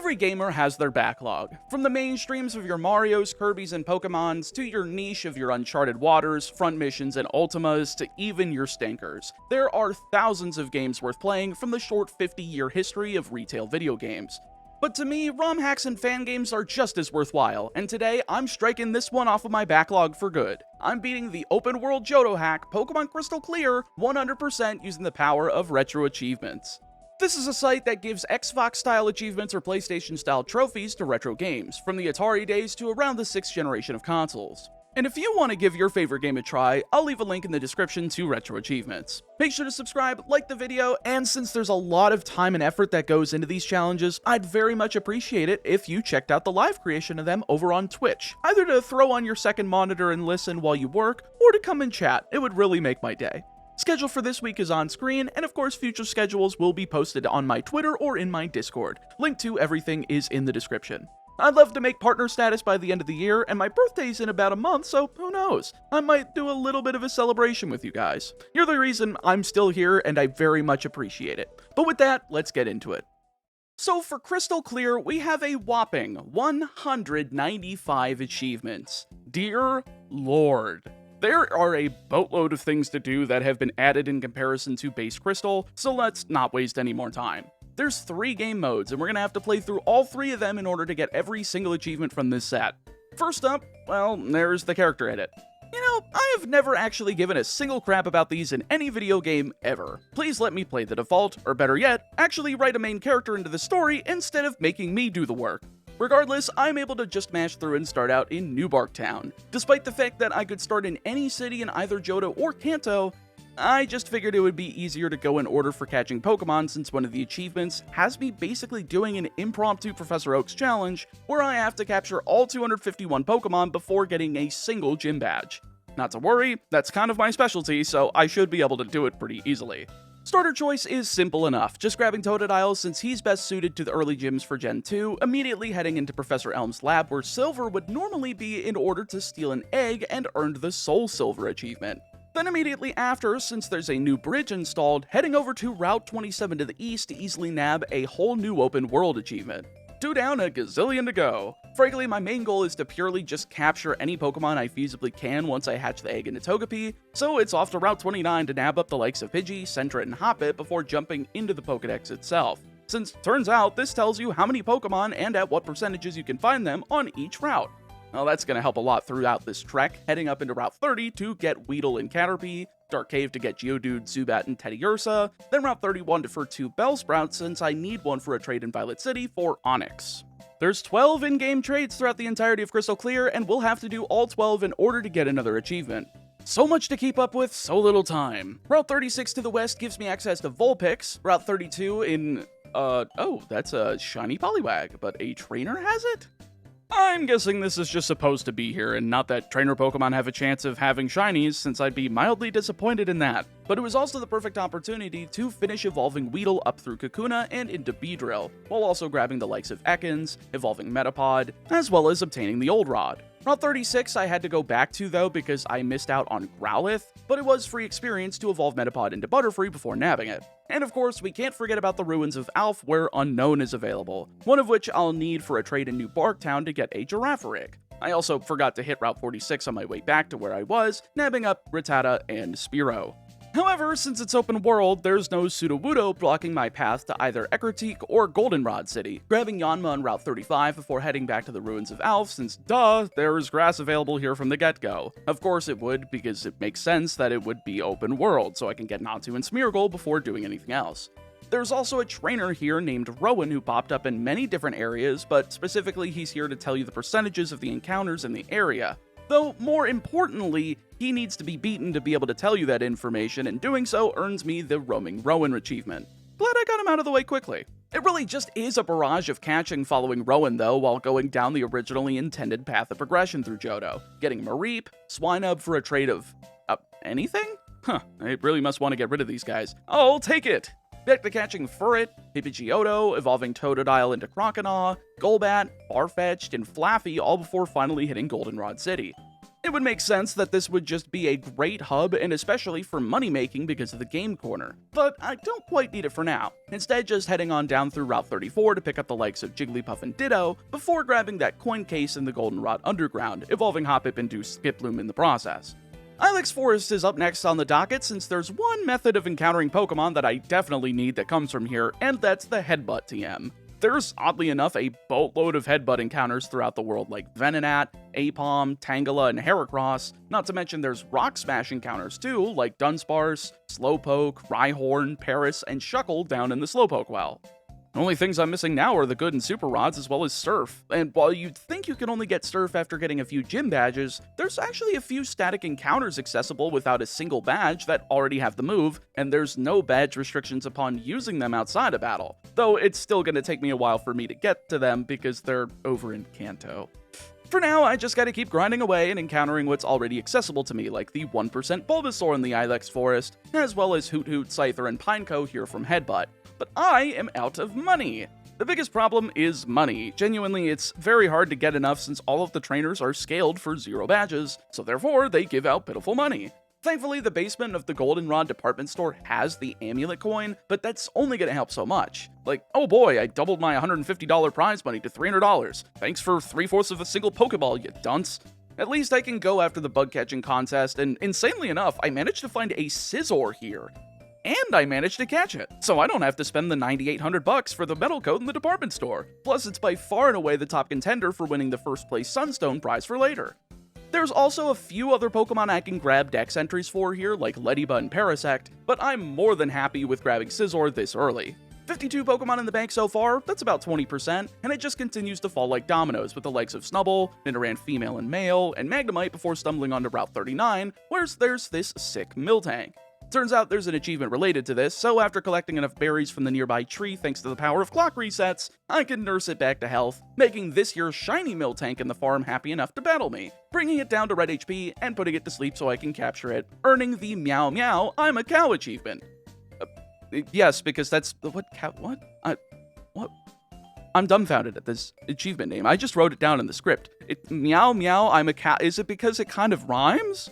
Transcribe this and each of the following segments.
Every gamer has their backlog. From the mainstreams of your Marios, Kirbys, and Pokemons, to your niche of your Uncharted Waters, Front Missions, and Ultimas, to even your stinkers. There are thousands of games worth playing from the short 50-year history of retail video games. But to me, ROM hacks and fan games are just as worthwhile, and today I'm striking this one off of my backlog for good. I'm beating the open world Johto hack, Pokemon Crystal Clear, 100% using the power of RetroAchievements. This is a site that gives Xbox-style achievements or PlayStation-style trophies to retro games, from the Atari days to around the 6th generation of consoles. And if you want to give your favorite game a try, I'll leave a link in the description to RetroAchievements. Make sure to subscribe, like the video, and since there's a lot of time and effort that goes into these challenges, I'd very much appreciate it if you checked out the live creation of them over on Twitch, either to throw on your second monitor and listen while you work, or to come and chat. It would really make my day. Schedule for this week is on screen, and of course future schedules will be posted on my Twitter or in my Discord. Link to everything is in the description. I'd love to make partner status by the end of the year, and my birthday's in about a month, so who knows? I might do a little bit of a celebration with you guys. You're the reason I'm still here, and I very much appreciate it. But with that, let's get into it. So for Crystal Clear, we have a whopping 195 achievements. Dear Lord. There are a boatload of things to do that have been added in comparison to base Crystal, so let's not waste any more time. There's 3 game modes, and we're gonna have to play through all 3 of them in order to get every single achievement from this set. First up, well, there's the character edit. You know, I have never actually given a single crap about these in any video game ever. Please let me play the default, or better yet, actually write a main character into the story instead of making me do the work. Regardless, I'm able to just mash through and start out in New Bark Town. Despite the fact that I could start in any city in either Johto or Kanto, I just figured it would be easier to go in order for catching Pokemon since one of the achievements has me basically doing an impromptu Professor Oak's challenge where I have to capture all 251 Pokemon before getting a single gym badge. Not to worry, that's kind of my specialty, so I should be able to do it pretty easily. Starter choice is simple enough, just grabbing Totodile since he's best suited to the early gyms for Gen 2, immediately heading into Professor Elm's lab where Silver would normally be in order to steal an egg and earn the Soul Silver achievement. Then immediately after, since there's a new bridge installed, heading over to Route 27 to the east to easily nab a whole new open world achievement. 2 down, a gazillion to go. Frankly, my main goal is to purely just capture any Pokemon I feasibly can once I hatch the egg into Togepi, so it's off to Route 29 to nab up the likes of Pidgey, Sentret, and Hoppip before jumping into the Pokedex itself. Since turns out this tells you how many Pokemon and at what percentages you can find them on each route. Well, that's going to help a lot throughout this trek, heading up into Route 30 to get Weedle and Caterpie, Dark Cave to get Geodude, Zubat, and Teddiursa, then Route 31 to fur 2 Bellsprout since I need one for a trade in Violet City for Onix. There's 12 in-game trades throughout the entirety of Crystal Clear, and we'll have to do all 12 in order to get another achievement. So much to keep up with, so little time. Route 36 to the west gives me access to Vulpix, Route 32 in, oh, that's a shiny Poliwag, but a trainer has it? I'm guessing this is just supposed to be here, and not that trainer Pokemon have a chance of having shinies, since I'd be mildly disappointed in that. But it was also the perfect opportunity to finish evolving Weedle up through Kakuna and into Beedrill, while also grabbing the likes of Ekans, evolving Metapod, as well as obtaining the Old Rod. Route 36 I had to go back to though because I missed out on Growlithe, but it was free experience to evolve Metapod into Butterfree before nabbing it. And of course, we can't forget about the ruins of Alph where Unown is available, one of which I'll need for a trade in New Bark Town to get a Girafarig. I also forgot to hit Route 46 on my way back to where I was, nabbing up Rattata and Spearow. However, since it's open world, there's no Sudowoodo blocking my path to either Ecruteak or Goldenrod City, grabbing Yanma on Route 35 before heading back to the ruins of Alph since, duh, there's grass available here from the get-go. Of course it would, because it makes sense that it would be open world, so I can get Natu and Smeargle before doing anything else. There's also a trainer here named Rowan who popped up in many different areas, but specifically he's here to tell you the percentages of the encounters in the area. Though, more importantly, he needs to be beaten to be able to tell you that information, and doing so earns me the Roaming Rowan achievement. Glad I got him out of the way quickly. It really just is a barrage of catching following Rowan though, while going down the originally intended path of progression through Johto, getting Mareep, Swinub for a trade of, anything? Huh, I really must want to get rid of these guys. I'll take it! Back to catching Furret, Pidgeotto, evolving Totodile into Croconaw, Golbat, Farfetch'd, and Flaffy all before finally hitting Goldenrod City. It would make sense that this would just be a great hub, and especially for money making because of the game corner, but I don't quite need it for now. Instead, just heading on down through Route 34 to pick up the likes of Jigglypuff and Ditto, before grabbing that coin case in the Goldenrod Underground, evolving Hoppip into Skiploom in the process. Ilex Forest is up next on the docket since there's one method of encountering Pokemon that I definitely need that comes from here, and that's the Headbutt TM. There's, oddly enough, a boatload of Headbutt encounters throughout the world like Venonat, Aipom, Tangela, and Heracross, not to mention there's Rock Smash encounters too, like Dunsparce, Slowpoke, Rhyhorn, Paris, and Shuckle down in the Slowpoke well. The only things I'm missing now are the good and super rods as well as Surf, and while you'd think you can only get Surf after getting a few gym badges, there's actually a few static encounters accessible without a single badge that already have the move, and there's no badge restrictions upon using them outside of battle, though it's still going to take me a while for me to get to them because they're over in Kanto. For now, I just gotta keep grinding away and encountering what's already accessible to me, like the 1% Bulbasaur in the Ilex Forest, as well as Hoot Hoot, Scyther, and Pineco here from Headbutt. But I am out of money. The biggest problem is money. Genuinely, it's very hard to get enough since all of the trainers are scaled for 0 badges, so therefore they give out pitiful money. Thankfully, the basement of the Goldenrod department store has the amulet coin, but that's only gonna help so much. Like, oh boy, I doubled my $150 prize money to $300. Thanks for 3/4 of a single Pokeball, you dunce. At least I can go after the bug catching contest, and insanely enough, I managed to find a Scizor here. And I managed to catch it, so I don't have to spend the $9,800 for the metal coat in the department store. Plus, it's by far and away the top contender for winning the first place Sunstone prize for later. There's also a few other Pokemon I can grab dex entries for here, like Lediba and Parasect, but I'm more than happy with grabbing Scizor this early. 52 Pokemon in the bank so far, that's about 20%, and it just continues to fall like dominoes with the likes of Snubbull, Nidoran female and male, and Magnemite before stumbling onto Route 39, where there's this sick Miltank. Turns out there's an achievement related to this, so after collecting enough berries from the nearby tree thanks to the power of clock resets, I can nurse it back to health, making this here shiny Miltank in the farm happy enough to battle me, bringing it down to red HP and putting it to sleep so I can capture it, earning the Meow Meow I'm a Cow achievement. Yes, because that's what? I'm dumbfounded at this achievement name. I just wrote it down in the script. Meow Meow I'm a Cow. Is it because it kind of rhymes?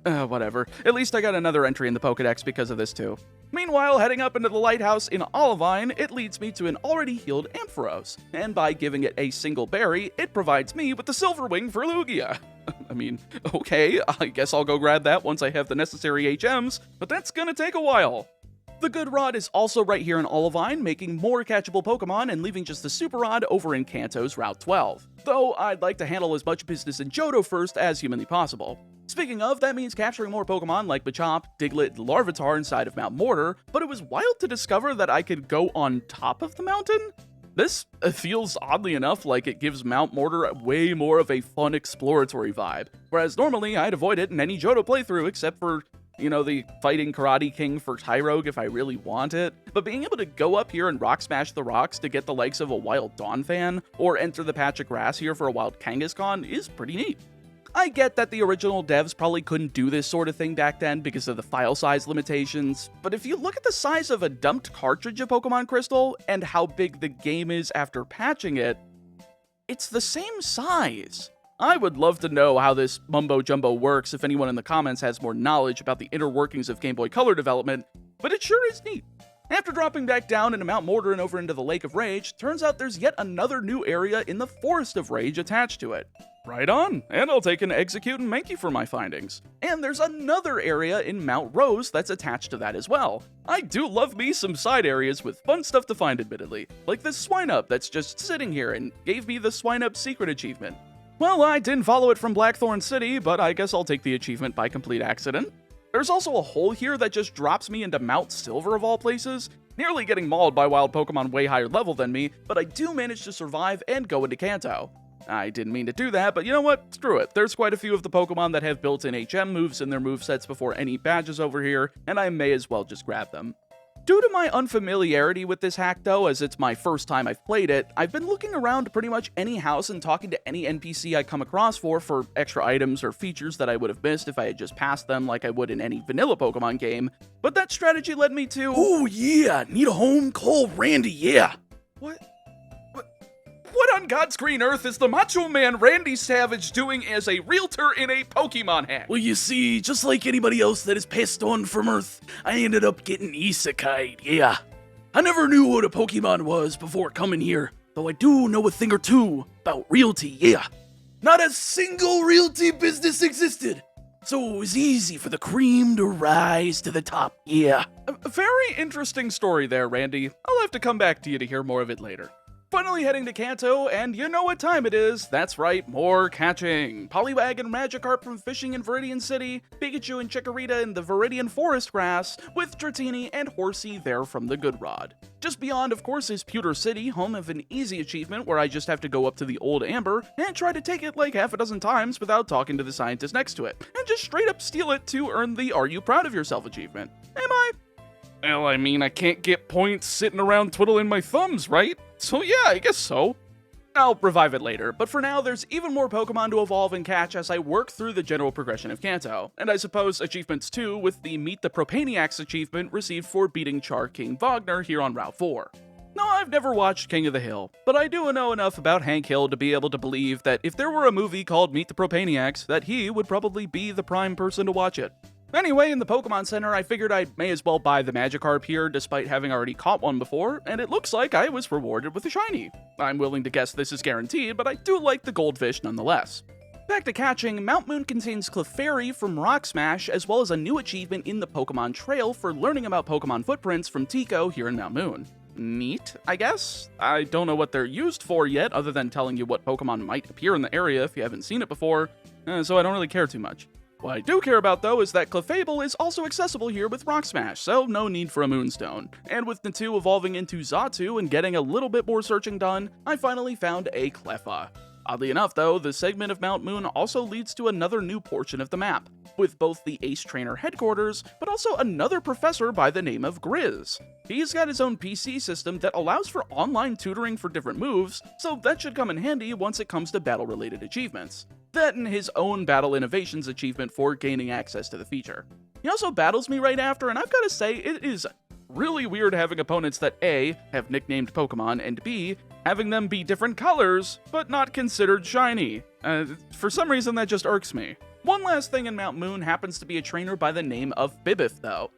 Whatever. At least I got another entry in the Pokedex because of this too. Meanwhile, heading up into the lighthouse in Olivine, it leads me to an already healed Ampharos, and by giving it a single berry, it provides me with the Silver Wing for Lugia. I mean, okay, I guess I'll go grab that once I have the necessary HMs, but that's gonna take a while. The Good Rod is also right here in Olivine, making more catchable Pokemon and leaving just the Super Rod over in Kanto's Route 12. Though I'd like to handle as much business in Johto first as humanly possible. Speaking of, that means capturing more Pokemon like Machop, Diglett, and Larvitar inside of Mount Mortar, but it was wild to discover that I could go on top of the mountain. This feels oddly enough like it gives Mount Mortar way more of a fun exploratory vibe, whereas normally I'd avoid it in any Johto playthrough except for, you know, the fighting Karate King for Tyrogue if I really want it. But being able to go up here and rock smash the rocks to get the likes of a wild Dawnfan, or enter the patch of grass here for a wild Kangaskhan is pretty neat. I get that the original devs probably couldn't do this sort of thing back then because of the file size limitations, but if you look at the size of a dumped cartridge of Pokemon Crystal and how big the game is after patching it, it's the same size. I would love to know how this mumbo-jumbo works if anyone in the comments has more knowledge about the inner workings of Game Boy Color development, but it sure is neat. After dropping back down into Mount Mortar and over into the Lake of Rage, turns out there's yet another new area in the Forest of Rage attached to it. Right on, and I'll take an Execute and Mankey for my findings. And there's another area in Mount Rose that's attached to that as well. I do love me some side areas with fun stuff to find admittedly, like this Swinub that's just sitting here and gave me the Swinub secret achievement. Well, I didn't follow it from Blackthorn City, but I guess I'll take the achievement by complete accident. There's also a hole here that just drops me into Mount Silver of all places, nearly getting mauled by wild Pokemon way higher level than me, but I do manage to survive and go into Kanto. I didn't mean to do that, but you know what? Screw it. There's quite a few of the Pokemon that have built-in HM moves in their movesets before any badges over here, and I may as well just grab them. Due to my unfamiliarity with this hack though, as it's my first time I've played it, I've been looking around pretty much any house and talking to any NPC I come across for extra items or features that I would have missed if I had just passed them like I would in any vanilla Pokemon game, but that strategy led me to— Oh yeah, need a home? Call Randy, yeah. What on God's green earth is the Macho Man Randy Savage doing as a realtor in a Pokemon hack? Well, you see, just like anybody else that is passed on from Earth, I ended up getting isekai'd, yeah. I never knew what a Pokemon was before coming here, though I do know a thing or two about realty, yeah. Not a single realty business existed, so it was easy for the cream to rise to the top, yeah. A very interesting story there, Randy. I'll have to come back to you to hear more of it later. Finally heading to Kanto, and you know what time it is. That's right, more catching. Poliwag and Magikarp from fishing in Viridian City, Pikachu and Chikorita in the Viridian Forest Grass, with Dratini and Horsey there from the Good Rod. Just beyond, of course, is Pewter City, home of an easy achievement where I just have to go up to the Old Amber and try to take it like half a dozen times without talking to the scientist next to it, and just straight up steal it to earn the Are You Proud of Yourself achievement. Am I? Well, I mean, I can't get points sitting around twiddling my thumbs, right? So yeah, I guess so. I'll revive it later, but for now, there's even more Pokemon to evolve and catch as I work through the general progression of Kanto, and I suppose achievements too, with the Meet the Propaniacs achievement received for beating Char King Wagner here on Route 4. No, I've never watched King of the Hill, but I do know enough about Hank Hill to be able to believe that if there were a movie called Meet the Propaniacs, that he would probably be the prime person to watch it. Anyway, in the Pokemon Center, I figured I may as well buy the Magikarp here despite having already caught one before, and it looks like I was rewarded with a shiny. I'm willing to guess this is guaranteed, but I do like the goldfish nonetheless. Back to catching, Mount Moon contains Clefairy from Rock Smash, as well as a new achievement in the Pokemon Trail for learning about Pokemon footprints from Tico here in Mount Moon. Neat, I guess? I don't know what they're used for yet, other than telling you what Pokemon might appear in the area if you haven't seen it before, so I don't really care too much. What I do care about, though, is that Clefable is also accessible here with Rock Smash, so no need for a Moonstone. And with Natu evolving into Xatu and getting a little bit more searching done, I finally found a Cleffa. Oddly enough, though, the segment of Mount Moon also leads to another new portion of the map, with both the Ace Trainer headquarters, but also another professor by the name of Grizz. He's got his own PC system that allows for online tutoring for different moves, so that should come in handy once it comes to battle-related achievements. That and his own Battle Innovations achievement for gaining access to the feature. He also battles me right after, and I've got to say, it is really weird having opponents that A, have nicknamed Pokemon, and B, having them be different colors, but not considered shiny. For some reason, that just irks me. One last thing in Mount Moon happens to be a trainer by the name of Bibif, though.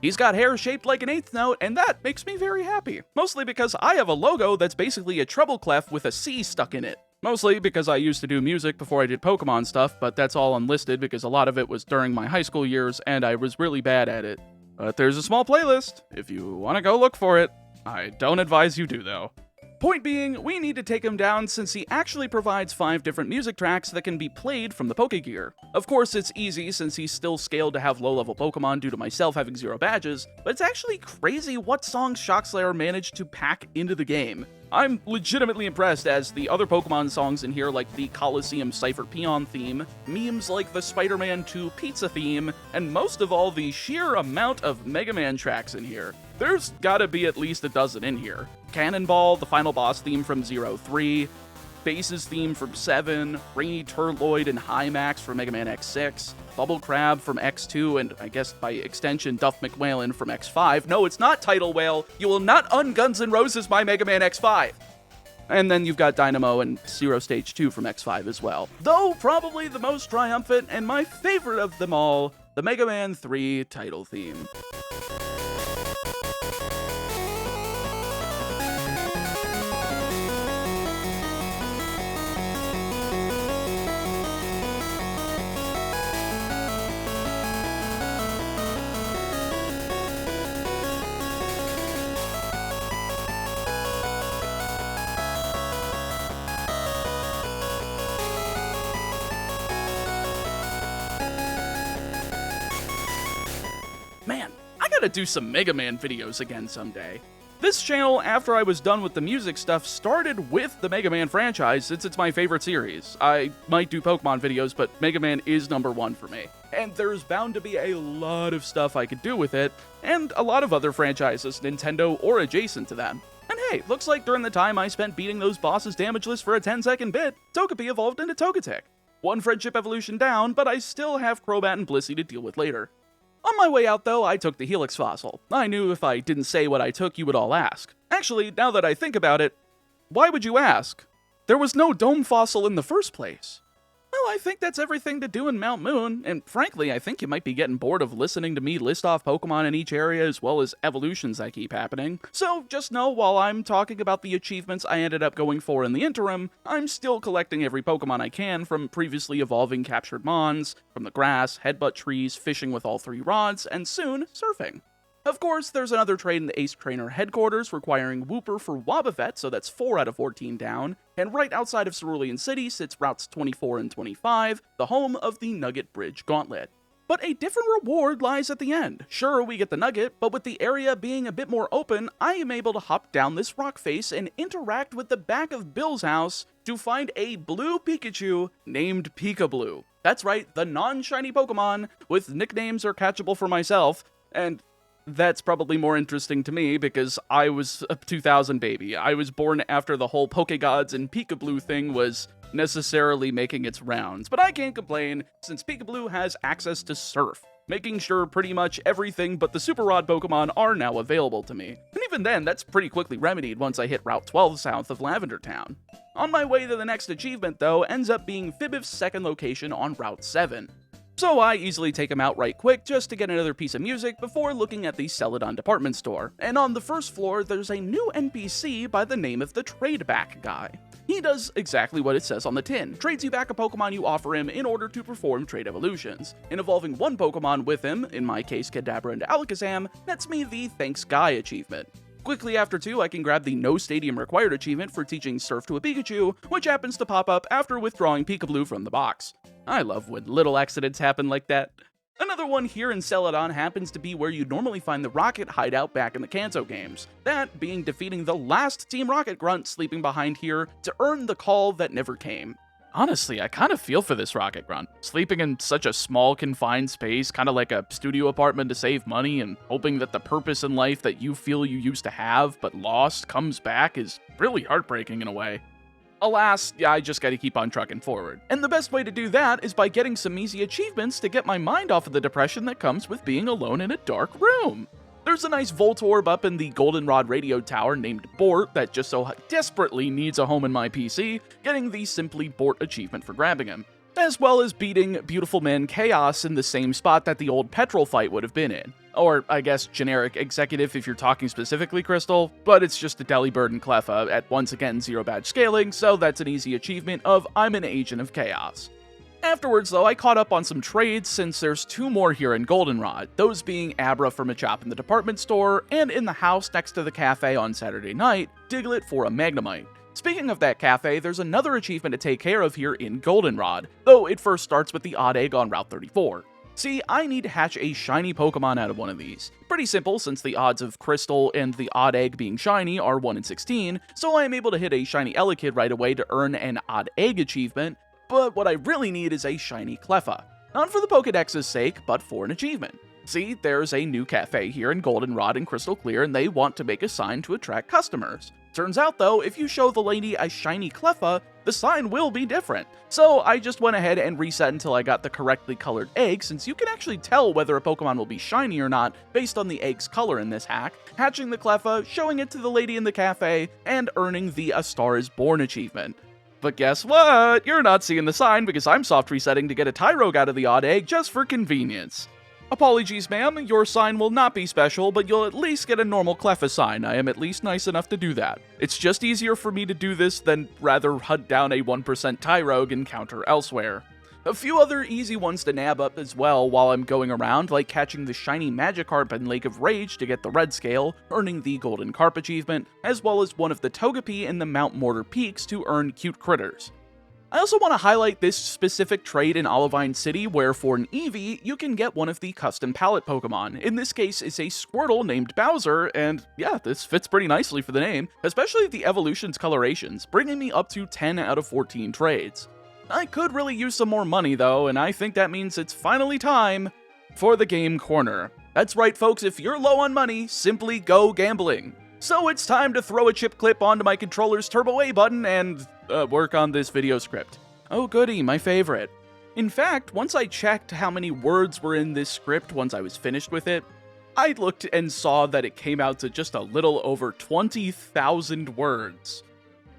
He's got hair shaped like an eighth note, and that makes me very happy. Mostly because I have a logo that's basically a treble clef with a C stuck in it. Mostly because I used to do music before I did Pokemon stuff, but that's all unlisted because a lot of it was during my high school years and I was really bad at it. But there's a small playlist, if you want to go look for it. I don't advise you do, though. Point being, we need to take him down since he actually provides 5 different music tracks that can be played from the Pokegear. Of course, it's easy since he's still scaled to have low-level Pokemon due to myself having 0 badges, but it's actually crazy what songs Shockslayer managed to pack into the game. I'm legitimately impressed as the other Pokemon songs in here like the Coliseum Cypher Peon theme, memes like the Spider-Man 2 Pizza theme, and most of all the sheer amount of Mega Man tracks in here. There's gotta be at least a dozen in here. Cannonball, the final boss theme from 03, Base's theme from 7, Rainy Turloid and Hymax from Mega Man X6, Bubble Crab from X2, and I guess by extension Duff McWhalen from X5. No, it's not Tidal Whale. You will not un-Guns N' Roses my Mega Man X5. And then you've got Dynamo and Zero Stage 2 from X5 as well. Though probably the most triumphant and my favorite of them all, the Mega Man 3 title theme. Man, I gotta do some Mega Man videos again someday. This channel, after I was done with the music stuff, started with the Mega Man franchise since it's my favorite series. I might do Pokemon videos, but Mega Man is #1 for me. And there's bound to be a lot of stuff I could do with it, and a lot of other franchises, Nintendo or adjacent to them. And hey, looks like during the time I spent beating those bosses damageless for a 10-second bit, Togepi evolved into Togetic. One friendship evolution down, but I still have Crobat and Blissey to deal with later. On my way out, though, I took the Helix fossil. I knew if I didn't say what I took, you would all ask. Actually, now that I think about it, why would you ask? There was no dome fossil in the first place. Well, I think that's everything to do in Mount Moon, and frankly, I think you might be getting bored of listening to me list off Pokemon in each area as well as evolutions that keep happening. So just know while I'm talking about the achievements I ended up going for in the interim, I'm still collecting every Pokemon I can from previously evolving captured Mons, from the grass, headbutt trees, fishing with all 3 rods, and soon, surfing. Of course, there's another trade in the Ace Trainer headquarters requiring Wooper for Wobbuffet, so that's 4 out of 14 down, and right outside of Cerulean City sits routes 24 and 25, the home of the Nugget Bridge Gauntlet. But a different reward lies at the end. Sure, we get the Nugget, but with the area being a bit more open, I am able to hop down this rock face and interact with the back of Bill's house to find a blue Pikachu named Pikablue. That's right, the non-shiny Pokemon with nicknames are catchable for myself, and that's probably more interesting to me because I was a 2000 baby. I was born after the whole Pokegods and Pikablue thing was necessarily making its rounds, but I can't complain since Pikablue has access to Surf, making sure pretty much everything but the Super Rod Pokemon are now available to me. And even then, that's pretty quickly remedied once I hit Route 12 south of Lavender Town. On my way to the next achievement, though, ends up being Fibbiv's second location on Route 7. So I easily take him out right quick just to get another piece of music before looking at the Celadon department store. And on the first floor, there's a new NPC by the name of the Trade Back Guy. He does exactly what it says on the tin, trades you back a Pokemon you offer him in order to perform trade evolutions. And evolving one Pokemon with him, in my case Kadabra and Alakazam, nets me the Thanks Guy achievement. Quickly after 2, I can grab the No Stadium Required achievement for teaching Surf to a Pikachu, which happens to pop up after withdrawing Pikablue from the box. I love when little accidents happen like that. Another one here in Celadon happens to be where you'd normally find the Rocket hideout back in the Kanto games, that being defeating the last Team Rocket grunt sleeping behind here to earn the call that never came. Honestly, I kind of feel for this Rocket grunt. Sleeping in such a small, confined space, kind of like a studio apartment to save money, and hoping that the purpose in life that you feel you used to have but lost comes back is really heartbreaking in a way. Alas, I just gotta keep on trucking forward. And the best way to do that is by getting some easy achievements to get my mind off of the depression that comes with being alone in a dark room. There's a nice Voltorb up in the Goldenrod radio tower named Bort that just so desperately needs a home in my PC, getting the Simply Bort achievement for grabbing him, as well as beating Beautiful Man Chaos in the same spot that the old Petrol fight would have been in. Or, I guess, generic executive if you're talking specifically Crystal, but it's just a Delibird and Cleffa at once again 0 badge scaling, so that's an easy achievement of I'm an Agent of Chaos. Afterwards, though, I caught up on some trades since there's 2 more here in Goldenrod, those being Abra for Machop in the department store, and in the house next to the cafe on Saturday night, Diglett for a Magnemite. Speaking of that cafe, there's another achievement to take care of here in Goldenrod, though it first starts with the Odd Egg on Route 34. See, I need to hatch a shiny Pokemon out of one of these. Pretty simple since the odds of Crystal and the Odd Egg being shiny are 1 in 16, so I am able to hit a shiny Elekid right away to earn an Odd Egg achievement, but what I really need is a shiny Cleffa. Not for the Pokedex's sake, but for an achievement. See, there's a new cafe here in Goldenrod and Crystal Clear, and they want to make a sign to attract customers. Turns out though, if you show the lady a shiny Cleffa, the sign will be different. So I just went ahead and reset until I got the correctly colored egg, since you can actually tell whether a Pokemon will be shiny or not based on the egg's color in this hack, hatching the Cleffa, showing it to the lady in the cafe, and earning the A Star is Born achievement. But guess what? You're not seeing the sign because I'm soft resetting to get a Tyrogue out of the Odd Egg just for convenience. Apologies, ma'am, your sign will not be special, but you'll at least get a normal Cleffa sign. I am at least nice enough to do that. It's just easier for me to do this than rather hunt down a 1% Tyrogue encounter elsewhere. A few other easy ones to nab up as well while I'm going around, like catching the shiny Magikarp in Lake of Rage to get the red scale, earning the Golden Carp achievement, as well as one of the Togepi in the Mount Mortar peaks to earn Cute Critters. I also want to highlight this specific trade in Olivine City where for an Eevee, you can get one of the custom palette Pokemon. In this case, it's a Squirtle named Bowser, and yeah, this fits pretty nicely for the name, especially the evolution's colorations, bringing me up to 10 out of 14 trades. I could really use some more money though, and I think that means it's finally time for the Game Corner. That's right folks, if you're low on money, simply go gambling. So it's time to throw a chip clip onto my controller's Turbo A button and work on this video script. Oh goody, my favorite. In fact, once I checked how many words were in this script once I was finished with it, I looked and saw that it came out to just a little over 20,000 words.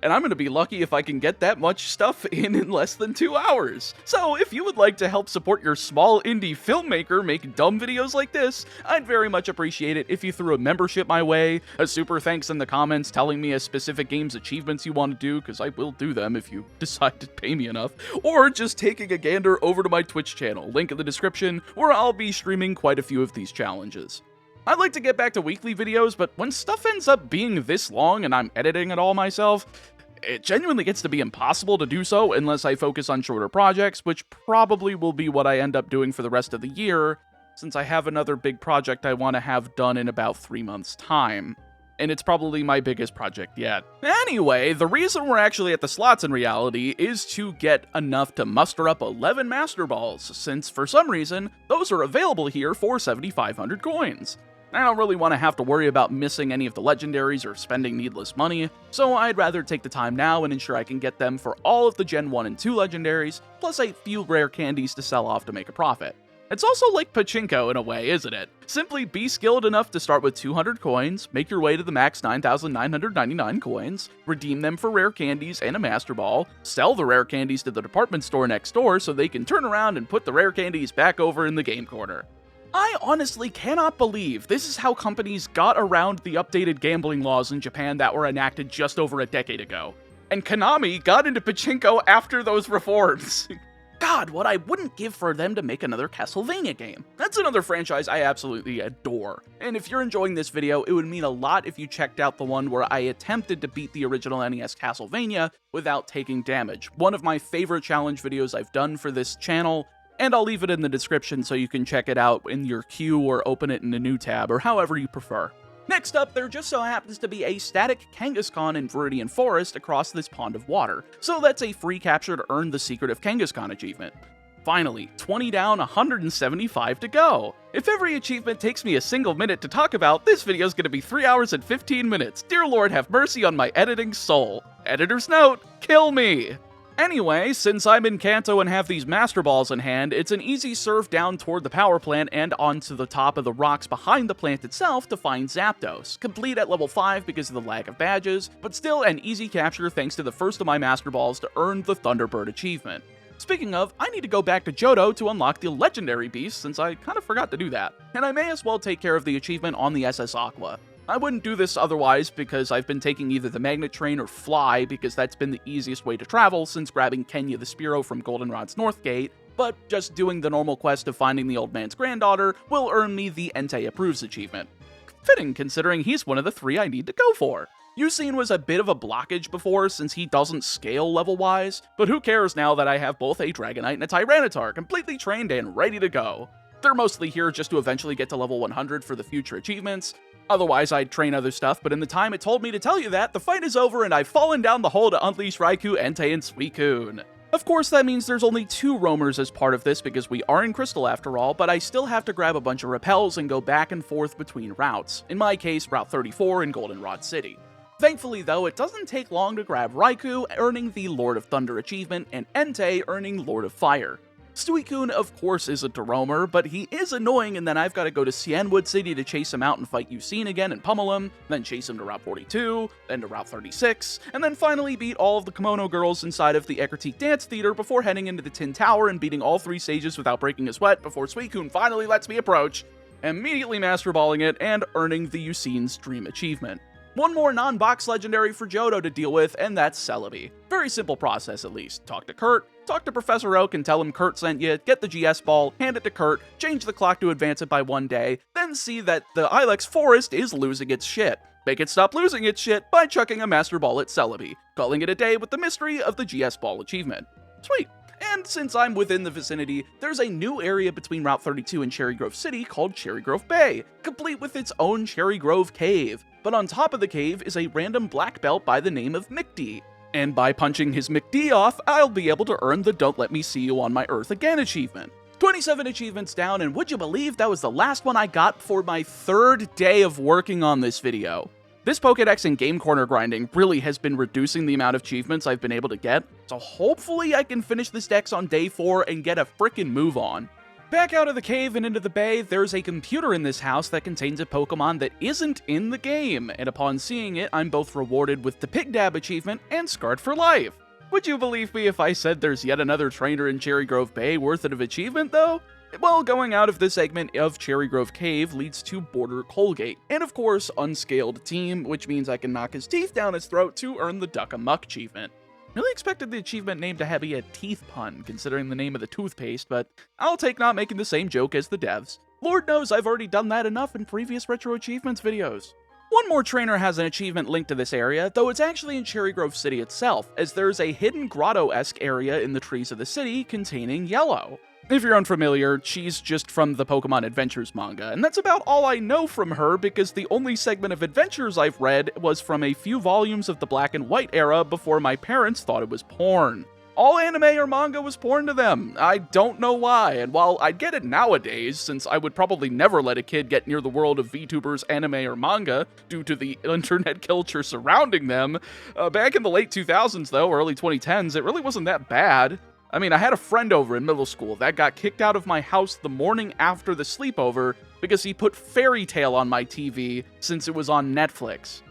and I'm gonna be lucky if I can get that much stuff in less than 2 hours. So if you would like to help support your small indie filmmaker make dumb videos like this, I'd very much appreciate it if you threw a membership my way, a super thanks in the comments telling me a specific game's achievements you want to do, because I will do them if you decide to pay me enough, or just taking a gander over to my Twitch channel, link in the description, where I'll be streaming quite a few of these challenges. I'd like to get back to weekly videos, but when stuff ends up being this long and I'm editing it all myself, it genuinely gets to be impossible to do so unless I focus on shorter projects, which probably will be what I end up doing for the rest of the year, since I have another big project I want to have done in about 3 months' time. And it's probably my biggest project yet. Anyway, the reason we're actually at the slots in reality is to get enough to muster up 11 Master Balls, since for some reason, those are available here for 7,500 coins. I don't really want to have to worry about missing any of the legendaries or spending needless money, so I'd rather take the time now and ensure I can get them for all of the Gen 1 and 2 legendaries, plus a few rare candies to sell off to make a profit. It's also like pachinko in a way, isn't it? Simply be skilled enough to start with 200 coins, make your way to the max 9,999 coins, redeem them for rare candies and a Master Ball, sell the rare candies to the department store next door so they can turn around and put the rare candies back over in the game corner. I honestly cannot believe this is how companies got around the updated gambling laws in Japan that were enacted just over a decade ago. And Konami got into pachinko after those reforms. God, what I wouldn't give for them to make another Castlevania game. That's another franchise I absolutely adore. And if you're enjoying this video, it would mean a lot if you checked out the one where I attempted to beat the original NES Castlevania without taking damage. One of my favorite challenge videos I've done for this channel, and I'll leave it in the description so you can check it out in your queue or open it in a new tab, or however you prefer. Next up, there just so happens to be a static Kangaskhan in Viridian Forest across this pond of water, so that's a free capture to earn the Secret of Kangaskhan achievement. Finally, 20 down, 175 to go. If every achievement takes me a single minute to talk about, this video's gonna be 3 hours and 15 minutes. Dear Lord, have mercy on my editing soul. Editor's note, kill me. Anyway, since I'm in Kanto and have these Master Balls in hand, it's an easy serve down toward the power plant and onto the top of the rocks behind the plant itself to find Zapdos, complete at level 5 because of the lack of badges, but still an easy capture thanks to the first of my Master Balls to earn the Thunderbird achievement. Speaking of, I need to go back to Johto to unlock the Legendary Beast since I kind of forgot to do that, and I may as well take care of the achievement on the SS Aqua. I wouldn't do this otherwise because I've been taking either the Magnet Train or Fly because that's been the easiest way to travel since grabbing Kenya the Spearow from Goldenrod's North Gate, but just doing the normal quest of finding the old man's granddaughter will earn me the Entei Approves achievement. Fitting considering he's one of the 3 I need to go for. Usain was a bit of a blockage before since he doesn't scale level-wise, but who cares now that I have both a Dragonite and a Tyranitar completely trained and ready to go. They're mostly here just to eventually get to level 100 for the future achievements. Otherwise, I'd train other stuff, but in the time it told me to tell you that, the fight is over and I've fallen down the hole to unleash Raikou, Entei, and Suicune. Of course, that means there's only 2 roamers as part of this because we are in Crystal after all, but I still have to grab a bunch of repels and go back and forth between routes. In my case, Route 34 in Goldenrod City. Thankfully though, it doesn't take long to grab Raikou, earning the Lord of Thunder achievement, and Entei, earning Lord of Fire. Suicune, of course, isn't a roamer, but he is annoying, and then I've got to go to Cianwood City to chase him out and fight Usain again and pummel him, then chase him to Route 42, then to Route 36, and then finally beat all of the kimono girls inside of the Eckertique Dance Theater before heading into the Tin Tower and beating all 3 stages without breaking a sweat before Suicune finally lets me approach, immediately Master Balling it and earning the Usain's Dream achievement. One more non-box legendary for Johto to deal with, and that's Celebi. Very simple process at least. Talk to Kurt, talk to Professor Oak and tell him Kurt sent you, get the GS ball, hand it to Kurt, change the clock to advance it by 1 day, then see that the Ilex Forest is losing its shit. Make it stop losing its shit by chucking a Master Ball at Celebi, calling it a day with the mystery of the GS ball achievement. Sweet. And since I'm within the vicinity, there's a new area between Route 32 and Cherry Grove City called Cherry Grove Bay, complete with its own Cherry Grove Cave. But on top of the cave is a random black belt by the name of McD. And by punching his McD off, I'll be able to earn the Don't Let Me See You on My Earth Again achievement. 27 achievements down, and would you believe that was the last one I got for my 3rd day of working on this video. This Pokédex and Game Corner grinding really has been reducing the amount of achievements I've been able to get, so hopefully I can finish this dex on day 4 and get a frickin' move on. Back out of the cave and into the bay, there's a computer in this house that contains a Pokemon that isn't in the game, and upon seeing it, I'm both rewarded with the Pig Dab achievement and scarred for life. Would you believe me if I said there's yet another trainer in Cherry Grove Bay worth it of achievement, though? Well, going out of this segment of Cherry Grove Cave leads to Border Colgate, and of course, Unscaled Team, which means I can knock his teeth down his throat to earn the Duck Amuck achievement. Really expected the achievement name to be a teeth pun, considering the name of the toothpaste, but I'll take not making the same joke as the devs. Lord knows I've already done that enough in previous Retro Achievements videos. One more trainer has an achievement linked to this area, though it's actually in Cherry Grove City itself, as there's a hidden grotto-esque area in the trees of the city containing Yellow. If you're unfamiliar, she's just from the Pokemon Adventures manga, and that's about all I know from her because the only segment of Adventures I've read was from a few volumes of the Black and White era before my parents thought it was porn. All anime or manga was porn to them. I don't know why, and while I'd get it nowadays, since I would probably never let a kid get near the world of VTubers, anime, or manga due to the internet culture surrounding them, back in the late 2000s though, early 2010s, it really wasn't that bad. I mean, I had a friend over in middle school that got kicked out of my house the morning after the sleepover because he put Fairy Tail on my TV since it was on Netflix.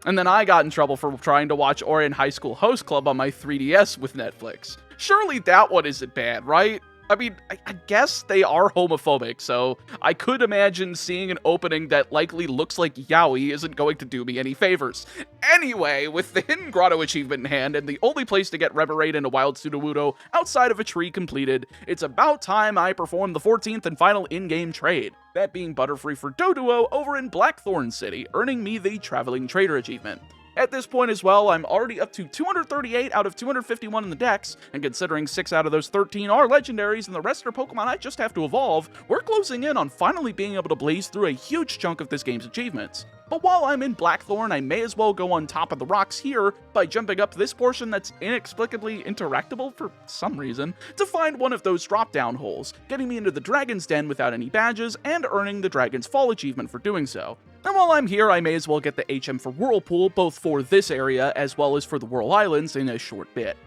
And then I got in trouble for trying to watch Ouran High School Host Club on my 3DS with Netflix. Surely that one isn't bad, right? I mean, I guess they are homophobic, so I could imagine seeing an opening that likely looks like yaoi isn't going to do me any favors. Anyway, with the Hidden Grotto achievement in hand and the only place to get Remoraid and a Wild Sudowoodo outside of a tree completed, it's about time I perform the 14th and final in-game trade, that being Butterfree for Doduo over in Blackthorn City, earning me the Traveling Trader achievement. At this point as well, I'm already up to 238 out of 251 in the dex, and considering 6 out of those 13 are legendaries and the rest are Pokemon I just have to evolve, we're closing in on finally being able to blaze through a huge chunk of this game's achievements. But while I'm in Blackthorn, I may as well go on top of the rocks here by jumping up this portion that's inexplicably interactable for some reason to find one of those drop-down holes, getting me into the Dragon's Den without any badges and earning the Dragon's Fall achievement for doing so. And while I'm here, I may as well get the HM for Whirlpool both for this area as well as for the Whirl Islands in a short bit.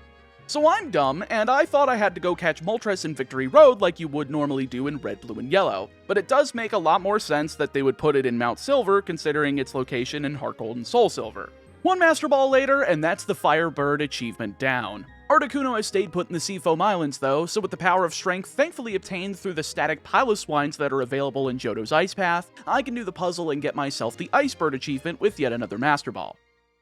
So I'm dumb, and I thought I had to go catch Moltres in Victory Road like you would normally do in Red, Blue, and Yellow, but it does make a lot more sense that they would put it in Mount Silver considering its location in Heart Gold and Soul Silver. One Master Ball later, and that's the Firebird achievement down. Articuno has stayed put in the Seafoam Islands though, so with the power of strength thankfully obtained through the static Piloswines that are available in Johto's Ice Path, I can do the puzzle and get myself the Icebird achievement with yet another Master Ball.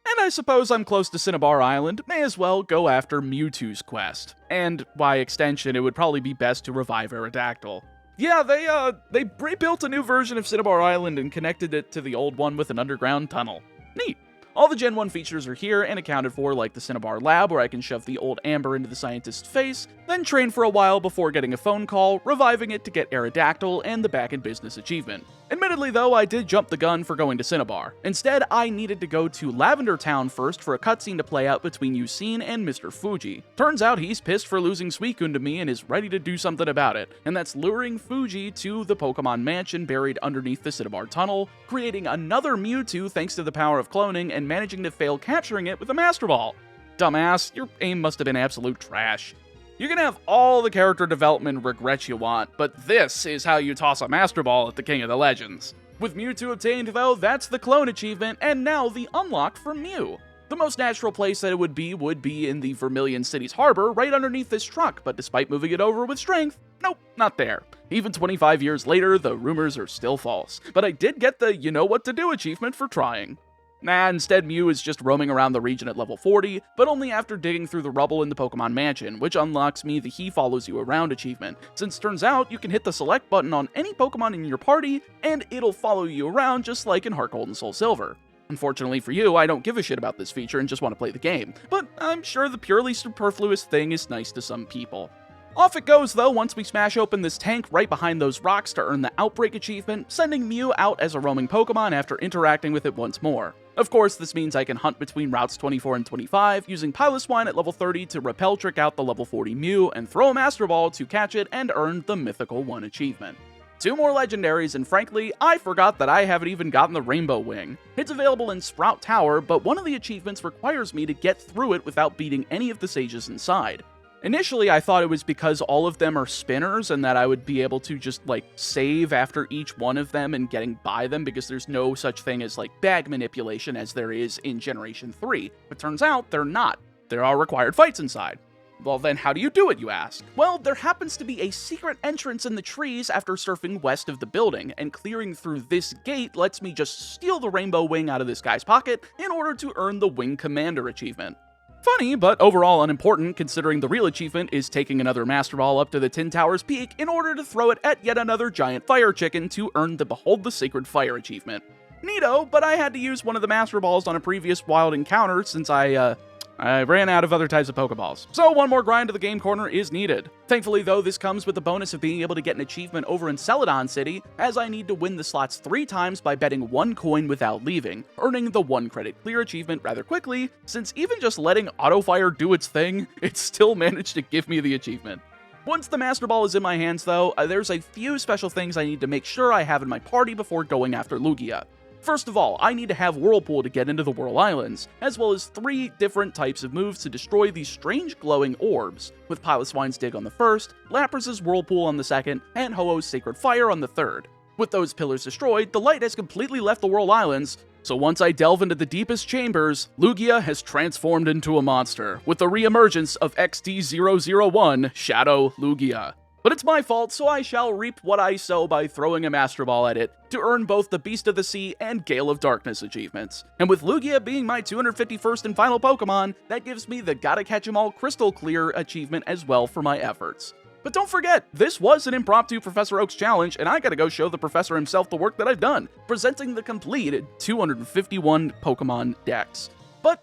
And I suppose I'm close to Cinnabar Island, may as well go after Mewtwo's quest. And, by extension, it would probably be best to revive Aerodactyl. Yeah, they rebuilt a new version of Cinnabar Island and connected it to the old one with an underground tunnel. Neat. All the Gen 1 features are here and accounted for, like the Cinnabar Lab where I can shove the old Amber into the scientist's face, then train for a while before getting a phone call, reviving it to get Aerodactyl and the Back in Business achievement. Admittedly though, I did jump the gun for going to Cinnabar. Instead, I needed to go to Lavender Town first for a cutscene to play out between Yucine and Mr. Fuji. Turns out he's pissed for losing Suicune to me and is ready to do something about it, and that's luring Fuji to the Pokemon Mansion buried underneath the Cinnabar Tunnel, creating another Mewtwo thanks to the power of cloning and managing to fail capturing it with a Master Ball. Dumbass, your aim must have been absolute trash. You can have all the character development regrets you want, but this is how you toss a Master Ball at the King of the Legends. With Mewtwo obtained though, that's the clone achievement, and now the unlock for Mew. The most natural place that it would be in the Vermilion City's harbor, right underneath this truck, but despite moving it over with strength, nope, not there. Even 25 years later, the rumors are still false, but I did get the you know what to do achievement for trying. Nah, instead Mew is just roaming around the region at level 40, but only after digging through the rubble in the Pokemon Mansion, which unlocks me the He Follows You Around achievement, since turns out you can hit the select button on any Pokemon in your party, and it'll follow you around just like in Heart Gold and Soul Silver. Unfortunately for you, I don't give a shit about this feature and just want to play the game, but I'm sure the purely superfluous thing is nice to some people. Off it goes though once we smash open this tank right behind those rocks to earn the Outbreak achievement, sending Mew out as a roaming Pokemon after interacting with it once more. Of course, this means I can hunt between routes 24 and 25, using Piloswine at level 30 to Repel Trick out the level 40 Mew, and throw a Master Ball to catch it and earn the Mythical 1 achievement. 2 more legendaries, and frankly, I forgot that I haven't even gotten the Rainbow Wing. It's available in Sprout Tower, but one of the achievements requires me to get through it without beating any of the sages inside. Initially, I thought it was because all of them are spinners and that I would be able to just, like, save after each one of them and getting by them because there's no such thing as, like, bag manipulation as there is in Generation 3. But turns out they're not. There are required fights inside. Well, then how do you do it, you ask? Well, there happens to be a secret entrance in the trees after surfing west of the building, and clearing through this gate lets me just steal the rainbow wing out of this guy's pocket in order to earn the Wing Commander achievement. Funny, but overall unimportant considering the real achievement is taking another Master Ball up to the Tin Tower's peak in order to throw it at yet another giant fire chicken to earn the Behold the Sacred Fire achievement. Neato, but I had to use one of the Master Balls on a previous wild encounter since I ran out of other types of Pokeballs. So one more grind to the game corner is needed. Thankfully though, this comes with the bonus of being able to get an achievement over in Celadon City, as I need to win the slots 3 times by betting 1 coin without leaving, earning the 1 credit clear achievement rather quickly, since even just letting Auto Fire do its thing, it still managed to give me the achievement. Once the Master Ball is in my hands though, there's a few special things I need to make sure I have in my party before going after Lugia. First of all, I need to have Whirlpool to get into the Whirl Islands, as well as 3 different types of moves to destroy these strange glowing orbs, with Piloswine's Dig on the first, Lapras's Whirlpool on the second, and Ho-Oh's Sacred Fire on the third. With those pillars destroyed, the light has completely left the Whirl Islands, so once I delve into the deepest chambers, Lugia has transformed into a monster, with the re-emergence of XD001 Shadow Lugia. But it's my fault, so I shall reap what I sow by throwing a Master Ball at it to earn both the Beast of the Sea and Gale of Darkness achievements. And with Lugia being my 251st and final Pokemon, that gives me the Gotta Catch 'em All Crystal Clear achievement as well for my efforts. But don't forget, this was an impromptu Professor Oak's challenge, and I gotta go show the professor himself the work that I've done, presenting the completed 251 Pokemon dex. But